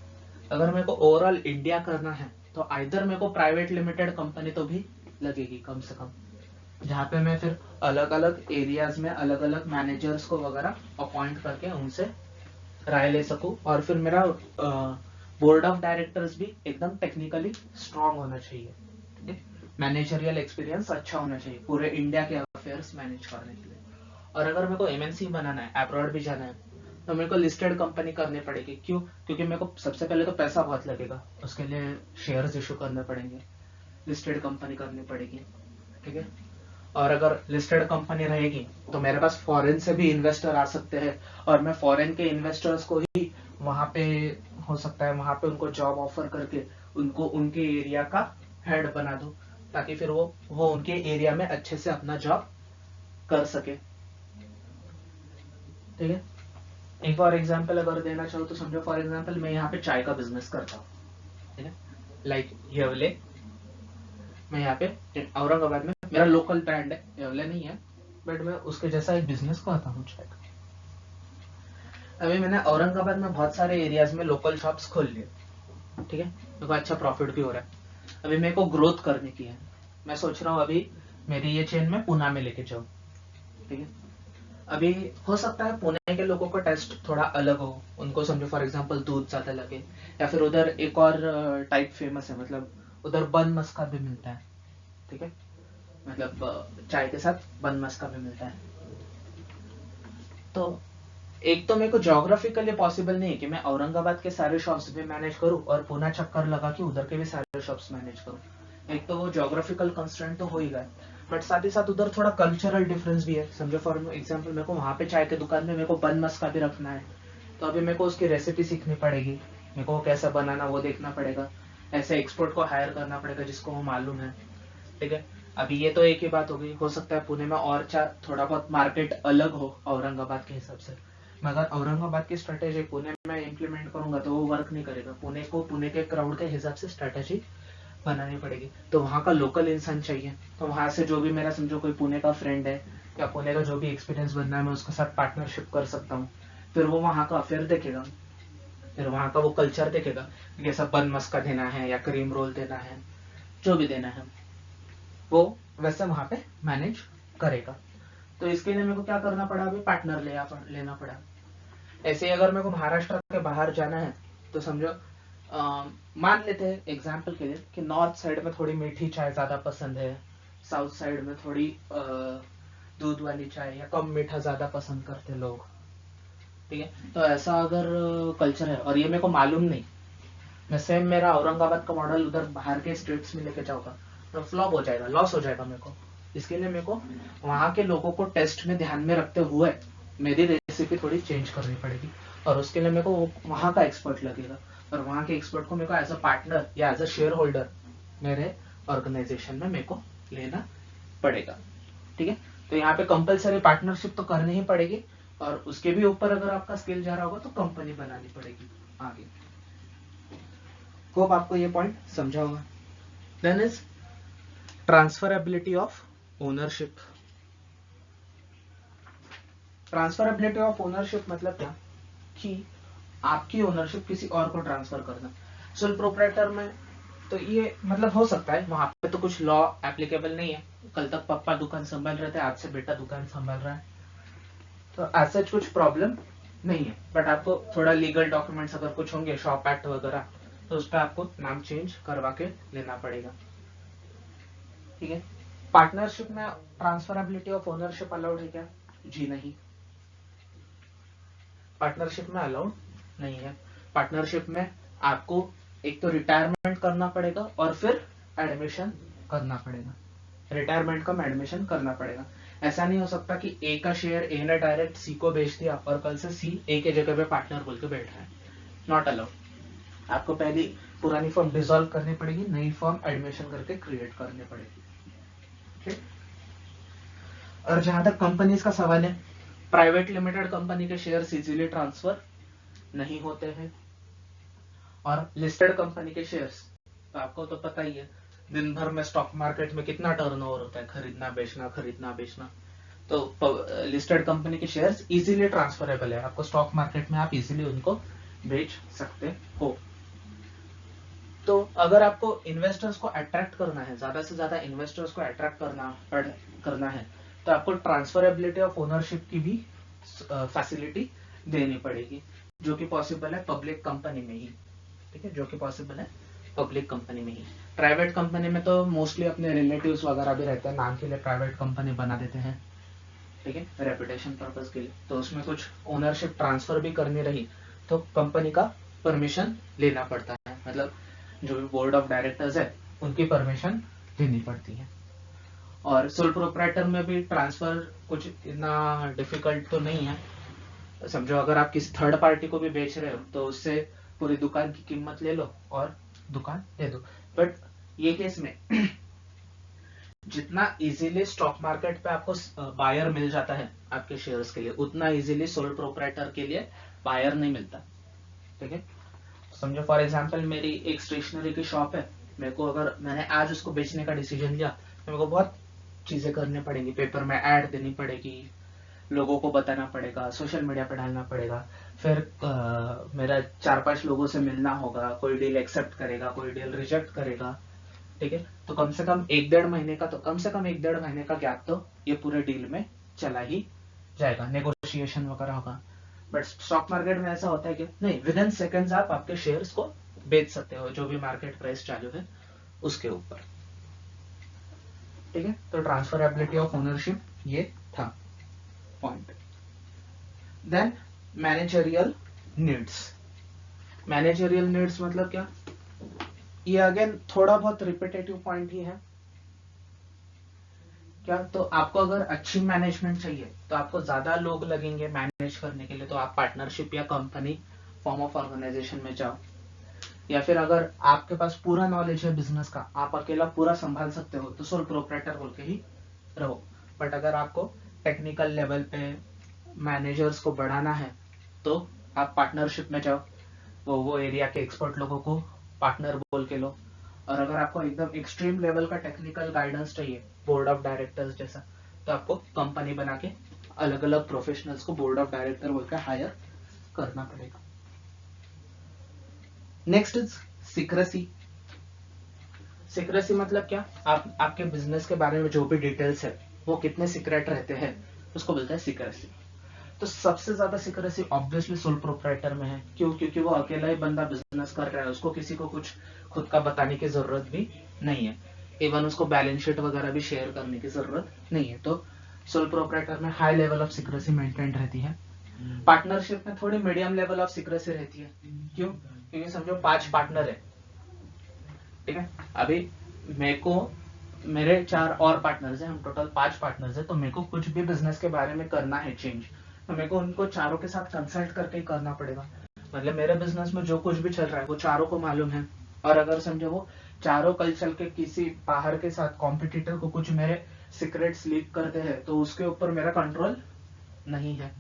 अगर मेरे को ओवरऑल इंडिया करना है तो आइदर मेरे को प्राइवेट लिमिटेड कंपनी तो भी लगेगी कम से कम, जहाँ पे मैं फिर अलग अलग एरियाज में अलग अलग मैनेजर्स को वगैरह अपॉइंट करके उनसे राय ले सकूं, और फिर मेरा बोर्ड ऑफ डायरेक्टर्स भी एकदम टेक्निकली स्ट्रांग होना चाहिए। ठीक है, मैनेजरियल एक्सपीरियंस अच्छा होना चाहिए पूरे इंडिया के अफेयर्स मैनेज करने के लिए। और अगर मेरे को एमएनसी बनाना है, अब्रॉड भी जाना है, तो मेरे को लिस्टेड कंपनी करनी पड़ेगी। क्यों? क्योंकि मेरे को सबसे पहले तो पैसा बहुत लगेगा, उसके लिए शेयर्स इशू करने पड़ेंगे, लिस्टेड कंपनी करनी पड़ेगी। ठीक है, और अगर लिस्टेड कंपनी रहेगी तो मेरे पास फॉरेन से भी इन्वेस्टर आ सकते हैं और मैं फॉरेन के इन्वेस्टर्स को ही वहां पे हो सकता है वहां पे उनको जॉब ऑफर करके उनको उनके एरिया का हेड बना दूं, ताकि फिर वो उनके एरिया में अच्छे से अपना जॉब कर सके। ठीक है, एक फॉर एग्जाम्पल अगर देना चाहो तो समझो फॉर एग्जाम्पल मैं यहाँ पे चाय का बिजनेस करता हूँ, ठीक है, लाइक येवले। मैं यहाँ पे औरंगाबाद में मेरा लोकल ब्रांड है, येवले नहीं है, बट मैं उसके जैसा एक बिजनेस करता हूँ चाय का। अभी मैंने औरंगाबाद में बहुत सारे एरियाज में लोकल शॉप्स खोल लिए, ठीक है, मेरे को अच्छा प्रॉफिट भी हो रहा है। अभी मेरे को ग्रोथ करने की है, मैं सोच रहा हूँ अभी मेरी ये चेन में पुणे में लेके जाऊँ। ठीक है, अभी हो सकता है पुणे के लोगों का टेस्ट थोड़ा अलग हो, उनको समझो फॉर एग्जांपल दूध ज्यादा लगे, या फिर उधर एक और टाइप फेमस है, मतलब उधर बन मस्का भी मिलता है। ठीक है, मतलब चाय के साथ बन मस्का भी मिलता है। तो एक तो मेरे को ज्योग्राफिकली पॉसिबल नहीं है कि मैं औरंगाबाद के सारे शॉप्स भी मैनेज करूं और पुणे चक्कर लगा के उधर के भी सारे शॉप्स मैनेज करूं। एक तो वो ज्योग्राफिकल कंस्ट्रेंट तो हो ही गया, बट साथ ही साथ उधर थोड़ा कल्चरल डिफरेंस भी है। समझो फॉर एग्जांपल मेरे को वहां पे चाय की दुकान में मेरे को बन मस्का भी रखना है, तो अभी मेरे को उसकी रेसिपी सीखनी पड़ेगी, मेरे को कैसा बनाना वो देखना पड़ेगा, ऐसे एक्सपर्ट को हायर करना पड़ेगा जिसको वो मालूम है। ठीक है, अभी ये तो एक ही बात हो गई, हो सकता है पुणे में और थोड़ा बहुत मार्केट अलग हो औरंगाबाद के हिसाब से, मगर औरंगाबाद की स्ट्रेटेजी पुणे में इम्प्लीमेंट करूंगा तो वो वर्क नहीं करेगा। पुणे को पुणे के क्राउड के हिसाब से स्ट्रेटेजी बनानी पड़ेगी, तो वहाँ का लोकल इंसान चाहिए। तो वहां से जो भी मेरा समझो कोई पुणे का फ्रेंड है या पुणे का जो भी एक्सपीरियंस बनना है, मैं उसके साथ पार्टनरशिप कर सकता हूँ। फिर वो वहाँ का अफेयर देखेगा, फिर वहाँ का वो कल्चर देखेगा, जैसा बन मस्का देना है या क्रीम रोल देना है, जो भी देना है वो वैसे वहां पे मैनेज करेगा। तो इसके लिए मेरे को क्या करना पड़ा, अभी पार्टनर लेना पड़ा। ऐसे ही अगर मेरे को महाराष्ट्र के बाहर जाना है तो समझो मान लेते हैं एग्जाम्पल के लिए कि नॉर्थ साइड में थोड़ी मीठी चाय ज्यादा पसंद है, साउथ साइड में थोड़ी दूध वाली चाय या कम मीठा ज्यादा पसंद करते हैं लोग, ठीक है। तो ऐसा अगर कल्चर है और ये मेरे को मालूम नहीं, मैं सेम मेरा औरंगाबाद का मॉडल उधर बाहर के स्टेट्स में लेके जाऊंगा तो फ्लॉप हो जाएगा, लॉस हो जाएगा मेरे को। इसके लिए मेरे को वहां के लोगों को टेस्ट में ध्यान में रखते हुए मेरी रेसिपी थोड़ी चेंज करनी पड़ेगी, और उसके लिए मेरे को वहां का एक्सपर्ट लगेगा, और वहां के एक्सपर्ट को मेरे को एज अ पार्टनर या एज अ शेयर होल्डर मेरे ऑर्गेनाइजेशन में मेरे को लेना पड़ेगा, ठीक है। तो यहाँ पे कंपलसरी पार्टनरशिप तो करनी ही पड़ेगी, और उसके भी ऊपर अगर आपका स्किल जा रहा होगा तो कंपनी बनानी पड़ेगी आगे। होप आपको ये पॉइंट समझा होगा। Then is transferability of ownership. Transferability of ownership मतलब क्या कि आपकी ओनरशिप किसी और को ट्रांसफर करना। सोल प्रोप्राइटर में तो ये मतलब हो सकता है, वहां पे तो कुछ लॉ एप्लीकेबल नहीं है, कल तक पापा दुकान संभाल रहे थे, आज से बेटा दुकान संभाल रहा है, तो ऐसा कुछ प्रॉब्लम नहीं है। बट आपको थोड़ा लीगल डॉक्यूमेंट्स अगर कुछ होंगे, शॉप एक्ट वगैरह, तो उस पर आपको नाम चेंज करवा के लेना पड़ेगा, ठीक है। पार्टनरशिप में ट्रांसफरेबिलिटी ऑफ ओनरशिप अलाउड है क्या? जी नहीं, पार्टनरशिप में अलाउड नहीं है। पार्टनरशिप में आपको एक तो रिटायरमेंट करना पड़ेगा और फिर एडमिशन करना पड़ेगा, रिटायरमेंट का एडमिशन करना पड़ेगा। ऐसा नहीं हो सकता कि ए का शेयर ए ने डायरेक्ट सी को बेच दिया और कल से सी ए के जगह पे पार्टनर बोल के बैठ रहा है, नॉट अलाउड। आपको पहली पुरानी फॉर्म डिसॉल्व करनी पड़ेगी, नई फॉर्म एडमिशन करके क्रिएट करनी पड़ेगी, ठीक। और जहां तक कंपनीज का सवाल है, प्राइवेट लिमिटेड कंपनी के शेयर इजीली ट्रांसफर नहीं होते हैं, और लिस्टेड कंपनी के शेयर्स तो आपको तो पता ही है, दिन भर में स्टॉक मार्केट में कितना टर्नओवर होता है, खरीदना बेचना खरीदना बेचना। तो लिस्टेड कंपनी के शेयर्स इजीली ट्रांसफरेबल है, आपको स्टॉक मार्केट में आप इजीली उनको बेच सकते हो। तो अगर आपको इन्वेस्टर्स को अट्रैक्ट करना है, ज्यादा से ज्यादा इन्वेस्टर्स को अट्रैक्ट करना है, तो आपको ट्रांसफरेबिलिटी ऑफ ओनरशिप की भी फैसिलिटी देनी पड़ेगी, जो कि पॉसिबल है पब्लिक कंपनी में ही, ठीक है, जो कि पॉसिबल है पब्लिक कंपनी में ही। प्राइवेट कंपनी में तो मोस्टली अपने रिलेटिव्स वगैरह भी रहते हैं, नाम के लिए प्राइवेट कंपनी बना देते हैं, ठीक है, रेपुटेशन पर्पस के लिए। तो उसमें कुछ ओनरशिप ट्रांसफर भी करनी रही तो कंपनी का परमिशन लेना पड़ता है, मतलब जो भी बोर्ड ऑफ डायरेक्टर्स है उनकी परमिशन लेनी पड़ती है। और सोल प्रोप्राइटर में भी ट्रांसफर कुछ इतना डिफिकल्ट तो नहीं है। समझो अगर आप किसी थर्ड पार्टी को भी बेच रहे हो तो उससे पूरी दुकान की कीमत ले लो और दुकान दे दो। बट ये केस में जितना इजीली स्टॉक मार्केट पे आपको बायर मिल जाता है आपके शेयर्स के लिए, उतना इजीली सोल प्रोप्राइटर के लिए बायर नहीं मिलता, ठीक है। समझो फॉर एग्जांपल मेरी एक स्टेशनरी की शॉप है, मेरे को अगर मैंने आज उसको बेचने का डिसीजन लिया तो मेरे को बहुत चीजें करनी पड़ेंगी, पेपर में ऐड देनी पड़ेगी, लोगों को बताना पड़ेगा, सोशल मीडिया पे डालना पड़ेगा, फिर मेरा 4-5 लोगों से मिलना होगा, कोई डील एक्सेप्ट करेगा, कोई डील रिजेक्ट करेगा, ठीक है। तो कम से कम 1-1.5 महीने का गैप तो ये पूरे डील में चला ही जाएगा, नेगोशिएशन वगैरह होगा। बट स्टॉक मार्केट में ऐसा होता है कि नहीं, विद इन सेकेंड्स आप आपके शेयर्स को बेच सकते हो, जो भी मार्केट प्राइस चालू है उसके ऊपर, ठीक है। तो ट्रांसफरेबिलिटी ऑफ ओनरशिप ये था point. Then managerial needs. Managerial needs मतलब क्या? ये अगेन थोड़ा बहुत रिपीटेटिव पॉइंट ही है क्या। तो आपको अगर अच्छी मैनेजमेंट चाहिए तो आपको ज्यादा लोग लगेंगे मैनेज करने के लिए, तो आप पार्टनरशिप या कंपनी फॉर्म ऑफ ऑर्गेनाइजेशन में जाओ। या फिर अगर आपके पास पूरा नॉलेज है बिजनेस का, आप अकेला पूरा संभाल सकते हो, तो सोल प्रोप्राइटर बोल के ही रहो। बट अगर आपको टेक्निकल लेवल पे मैनेजर्स को बढ़ाना है तो आप पार्टनरशिप में जाओ, वो एरिया के एक्सपर्ट लोगों को पार्टनर बोल के लो। और अगर आपको एकदम एक्सट्रीम लेवल का टेक्निकल गाइडेंस चाहिए, बोर्ड ऑफ डायरेक्टर्स जैसा, तो आपको कंपनी बना के अलग अलग प्रोफेशनल्स को बोर्ड ऑफ डायरेक्टर बोलकर हायर करना पड़ेगा। Next is secrecy. सीक्रेसी मतलब क्या? आप आपके बिजनेस के बारे में जो भी डिटेल्स है वो कितने सीक्रेट रहते हैं उसको बोलते हैं सीक्रेसी। तो सबसे ज्यादा सिक्रेसी ऑब्वियसली सोल प्रोप्राइटर में है। क्यों? क्योंकि वो अकेला ही बंदा बिजनेस कर रहा है, उसको किसी को कुछ खुद का बताने की जरूरत भी नहीं है, इवन उसको बैलेंस शीट वगैरह भी शेयर करने की जरूरत नहीं है। तो सोल प्रोप्राइटर में high level of secrecy maintain रहती है। पार्टनरशिप में थोड़ी मीडियम लेवल ऑफ सिक्रेसी रहती है। क्यों? क्योंकि समझो 5 पार्टनर है, ठीक है, अभी मेरे को मेरे 4 और पार्टनर्स हैं, हम टोटल 5 पार्टनर्स हैं, तो मेरे को कुछ भी बिजनेस के बारे में करना है चेंज, तो मेरे को उनको चारों के साथ कंसल्ट करके ही करना पड़ेगा। मतलब मेरे बिजनेस में जो कुछ भी चल रहा है वो चारों को मालूम है, और अगर समझो वो चारों कल चल के किसी बाहर के साथ कॉम्पिटिटर को कुछ मेरे सीक्रेट्स लीक करते हैं तो उसके ऊपर मेरा कंट्रोल नहीं है,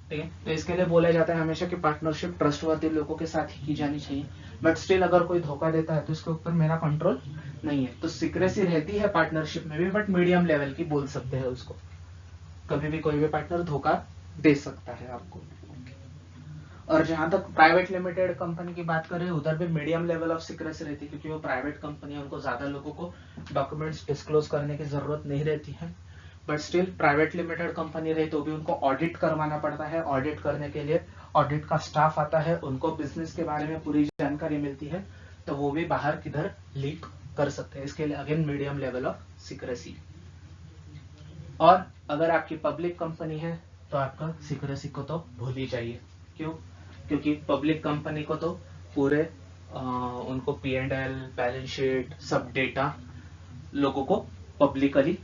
ठीक है। तो इसके लिए बोला जाता है हमेशा कि पार्टनरशिप ट्रस्टवर्दी लोगों के साथ ही की जानी चाहिए, बट स्टिल अगर कोई धोखा देता है तो इसके ऊपर मेरा कंट्रोल नहीं है। तो सिक्रेसी रहती है पार्टनरशिप में भी, बट मीडियम लेवल की बोल सकते हैं उसको। कभी भी कोई भी पार्टनर धोखा दे सकता है आपको। और जहां तक प्राइवेट लिमिटेड कंपनी की बात करें, उधर भी मीडियम लेवल ऑफ सिक्रेसी रहती है, क्योंकि वो प्राइवेट कंपनी है, उनको ज्यादा लोगों को डॉक्यूमेंट्स डिस्क्लोज करने की जरूरत नहीं रहती है। But still private limited company रही तो भी उनको ऑडिट करवाना पड़ता है। ऑडिट करने के लिए ऑडिट का स्टाफ आता है, उनको बिजनेस के बारे में पूरी जानकारी मिलती है, तो वो भी बाहर किधर लीक कर सकते हैं। इसके लिए again medium level of secrecy. और अगर आपकी पब्लिक कंपनी है तो आपका सिक्रेसी को तो भूल ही जाइए। क्यों? क्योंकि पब्लिक कंपनी को तो पूरे उनको P&L, बैलेंस शीट, सब डेटा लोगों को पब्लिकली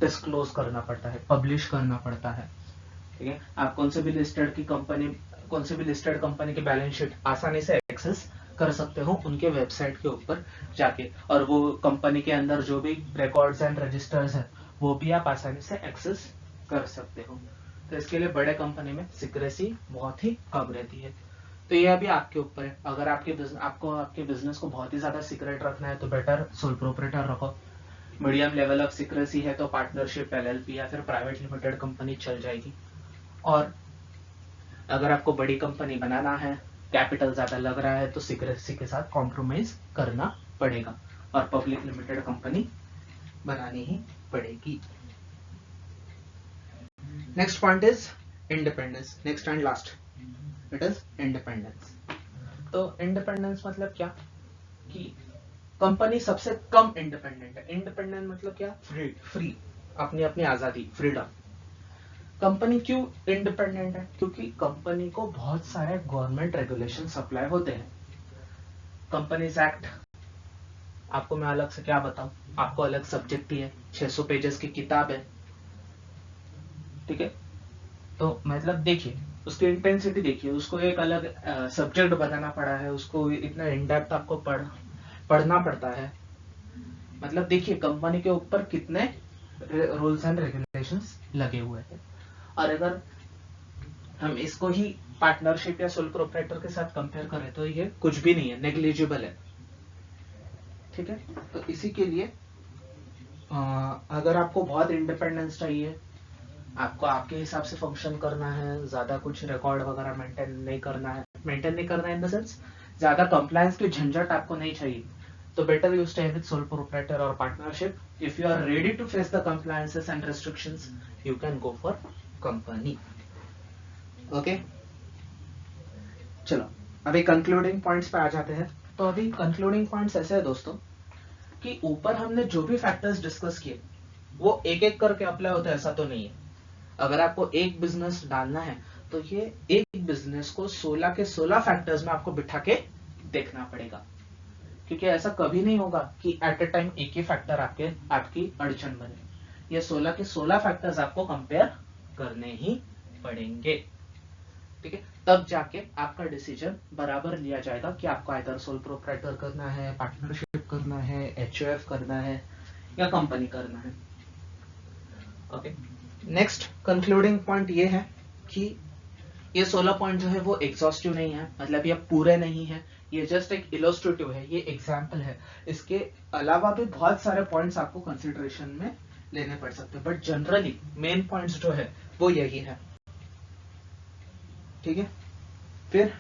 डिस्क्लोज करना पड़ता है, पब्लिश करना पड़ता है, ठीक है। आप कौन से भी लिस्टेड कंपनी की बैलेंस शीट आसानी से एक्सेस कर सकते हो उनके वेबसाइट के ऊपर जाके, और वो कंपनी के अंदर जो भी रिकॉर्ड्स एंड रजिस्टर्स है वो भी आप आसानी से एक्सेस कर सकते हो। तो इसके लिए बड़े कंपनी में सिक्रेसी बहुत ही कम रहती है। तो ये अभी आपके ऊपर है। अगर आपके बिजनेस को बहुत ही ज्यादा सीक्रेट रखना है तो बेटर सोल प्रोप्राइटर रखो। मीडियम लेवल ऑफ सिक्रेसी है तो पार्टनरशिप, LLP या फिर प्राइवेट लिमिटेड कंपनी चल जाएगी। और अगर आपको बड़ी कंपनी बनाना है, कैपिटल ज्यादा लग रहा है, तो सिक्रेसी के साथ कॉम्प्रोमाइज करना पड़ेगा और पब्लिक लिमिटेड कंपनी बनानी ही पड़ेगी। Next point is independence. Next and last, it is independence. तो इंडिपेंडेंस मतलब क्या कि कंपनी सबसे कम इंडिपेंडेंट है। इंडिपेंडेंट मतलब क्या? फ्री, अपनी अपनी आजादी, फ्रीडम। कंपनी क्यों इंडिपेंडेंट है? क्योंकि कंपनी को बहुत सारे गवर्नमेंट रेगुलेशन अप्लाई होते हैं। कंपनीज एक्ट, आपको मैं अलग से क्या बताऊं, आपको अलग सब्जेक्ट ही है, 600 पेजेस की किताब है, ठीक है। तो मतलब देखिए उसकी इंटेंसिटी, देखिए उसको एक अलग सब्जेक्ट बनाना पड़ा है, उसको इतना इन डेप्थ आपको पढ़ना पड़ता है। मतलब देखिए कंपनी के ऊपर कितने रूल्स एंड रेगुलेशंस लगे हुए हैं। और अगर हम इसको ही पार्टनरशिप या सोल प्रोप्राइटर के साथ कंपेयर करें तो ये कुछ भी नहीं है, नेग्लिजिबल है, ठीक है। तो इसी के लिए अगर आपको बहुत इंडिपेंडेंस चाहिए, आपको आपके हिसाब से फंक्शन करना है, ज्यादा कुछ रिकॉर्ड वगैरह मेंटेन नहीं करना है इन द सेंस ज्यादा कंप्लायंस की झंझट आपको नहीं चाहिए, तो better you stay with sole proprietor और partnership. If you are ready to face the compliances and restrictions, you can go for company. Okay, चलो अभी कंक्लूडिंग पॉइंट्स पे आ जाते हैं। तो अभी कंक्लूडिंग पॉइंट्स ऐसे है दोस्तों कि ऊपर हमने जो भी फैक्टर्स डिस्कस किए वो एक एक करके अप्लाई होता है, ऐसा तो नहीं है। अगर आपको एक बिजनेस डालना है तो ये एक बिजनेस को 16 के 16 फैक्टर्स में आपको बिठा के देखना पड़ेगा, क्योंकि ऐसा कभी नहीं होगा कि एट ए टाइम एक ही फैक्टर आपकी अड़चन बने। ये 16 के 16 फैक्टर्स आपको कंपेयर करने ही पड़ेंगे, ठीक है। तब जाके आपका डिसीजन बराबर लिया जाएगा कि आपको आइदर सोल प्रोप्राइटर करना है, पार्टनरशिप करना है, HOF करना है या कंपनी करना है। ओके, नेक्स्ट कंक्लूडिंग पॉइंट ये है कि ये 16 पॉइंट जो है वो एग्जॉस्टिव नहीं है, मतलब ये पूरे नहीं है, ये जस्ट एक इलस्ट्रेटिव है, ये एग्जाम्पल है। इसके अलावा भी बहुत सारे पॉइंट्स आपको कंसिडरेशन में लेने पड़ सकते हैं, बट जनरली मेन पॉइंट्स जो है वो यही है, ठीक है। फिर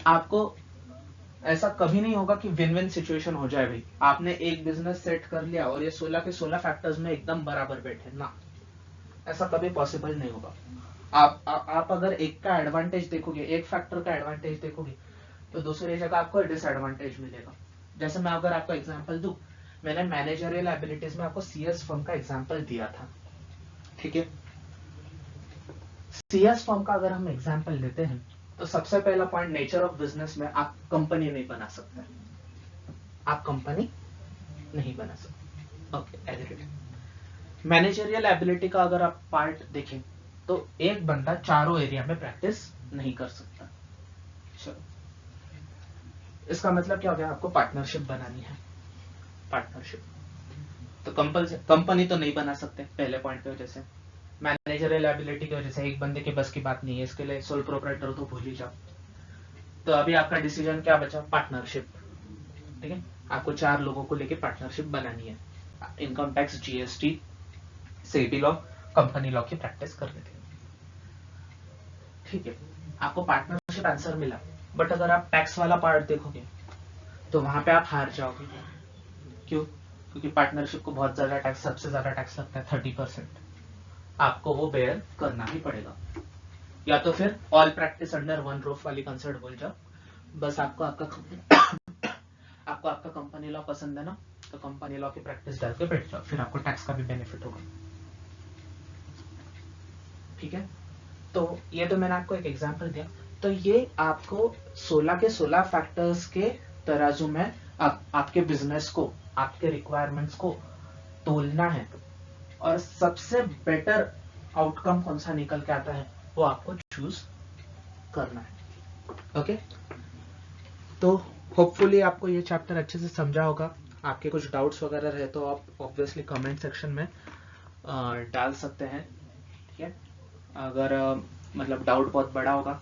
आपको ऐसा कभी नहीं होगा कि विन विन सिचुएशन हो जाए भाई, आपने एक बिजनेस सेट कर लिया और ये 16 के 16 फैक्टर्स में एकदम बराबर बैठे ना, ऐसा कभी पॉसिबल नहीं होगा। आप अगर एक का एडवांटेज देखोगे, एक फैक्टर का एडवांटेज देखोगे, तो दूसरी जगह आपको डिसएडवांटेज मिलेगा। जैसे मैं अगर आपको एग्जांपल दूं, मैंने मैनेजरियल एबिलिटीज में आपको सीएस फर्म का एग्जांपल दिया था, ठीक है। सीएस फर्म का अगर हम एग्जांपल लेते हैं तो सबसे पहला पॉइंट, नेचर ऑफ बिजनेस में आप कंपनी नहीं बना सकते, आप कंपनी नहीं बना सकते। Okay, agreed. मैनेजरियल एबिलिटी का अगर आप पार्ट देखें तो एक बंदा चारों एरिया में प्रैक्टिस नहीं कर सकता। चलो, इसका मतलब क्या हो गया, आपको पार्टनरशिप बनानी है। पार्टनरशिप तो कंपनी तो नहीं बना सकते पहले पॉइंट की वजह से, मैनेजरियल एबिलिटी की वजह से एक बंदे के बस की बात नहीं है, इसके लिए सोल प्रोप्राइटर तो भूल ही जाओ। तो अभी आपका डिसीजन क्या बचा, पार्टनरशिप, ठीक है। आपको 4 लोगों को लेके पार्टनरशिप बनानी है, income tax, GST, SEBI law, company law की प्रैक्टिस करनी थी, ठीक है। आपको पार्टनरशिप आंसर मिला, बट अगर आप टैक्स वाला पार्ट देखोगे तो वहां पे आप हार जाओगे। क्यों? क्योंकि पार्टनरशिप को बहुत ज्यादा टैक्स, सबसे ज्यादा टैक्स लगता है 30%, आपको वो बेयर करना ही पड़ेगा। या तो फिर all practice under one roof वाली कंसेप्ट बोल जाओ, बस आपको आपका कंपनी लॉ पसंद है ना, तो कंपनी लॉ की प्रैक्टिस डाल के बैठ जाओ, फिर आपको टैक्स का भी बेनिफिट होगा, ठीक है। तो ये तो मैंने आपको एक एग्जांपल दिया। तो ये आपको 16 के 16 फैक्टर्स के तराजू में आपके बिजनेस को, आपके रिक्वायरमेंट्स को तोलना है, और सबसे बेटर आउटकम कौन सा निकल के आता है वो आपको चूज करना है। ओके, तो होपफुली आपको ये चैप्टर अच्छे से समझा होगा। आपके कुछ डाउट्स वगैरह रहे तो आप ऑब्वियसली कमेंट सेक्शन में डाल सकते हैं, ठीक है। अगर मतलब डाउट बहुत बड़ा होगा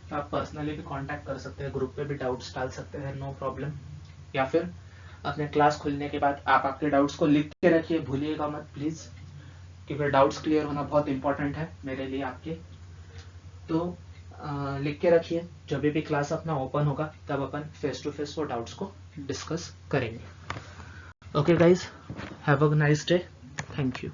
तो आप पर्सनली भी कांटेक्ट कर सकते हैं, ग्रुप पे भी डाउट्स डाल सकते हैं, नो प्रॉब्लम। या फिर अपने क्लास खुलने के बाद आप आपके डाउट्स को लिख के रखिए, भूलिएगा मत प्लीज, क्योंकि डाउट्स क्लियर होना बहुत इंपॉर्टेंट है मेरे लिए, आपके। तो लिख के रखिए, जब भी क्लास अपना ओपन होगा तब अपन फेस टू फेस वो डाउट्स को डिस्कस करेंगे। Okay guys, have a nice day, thank you.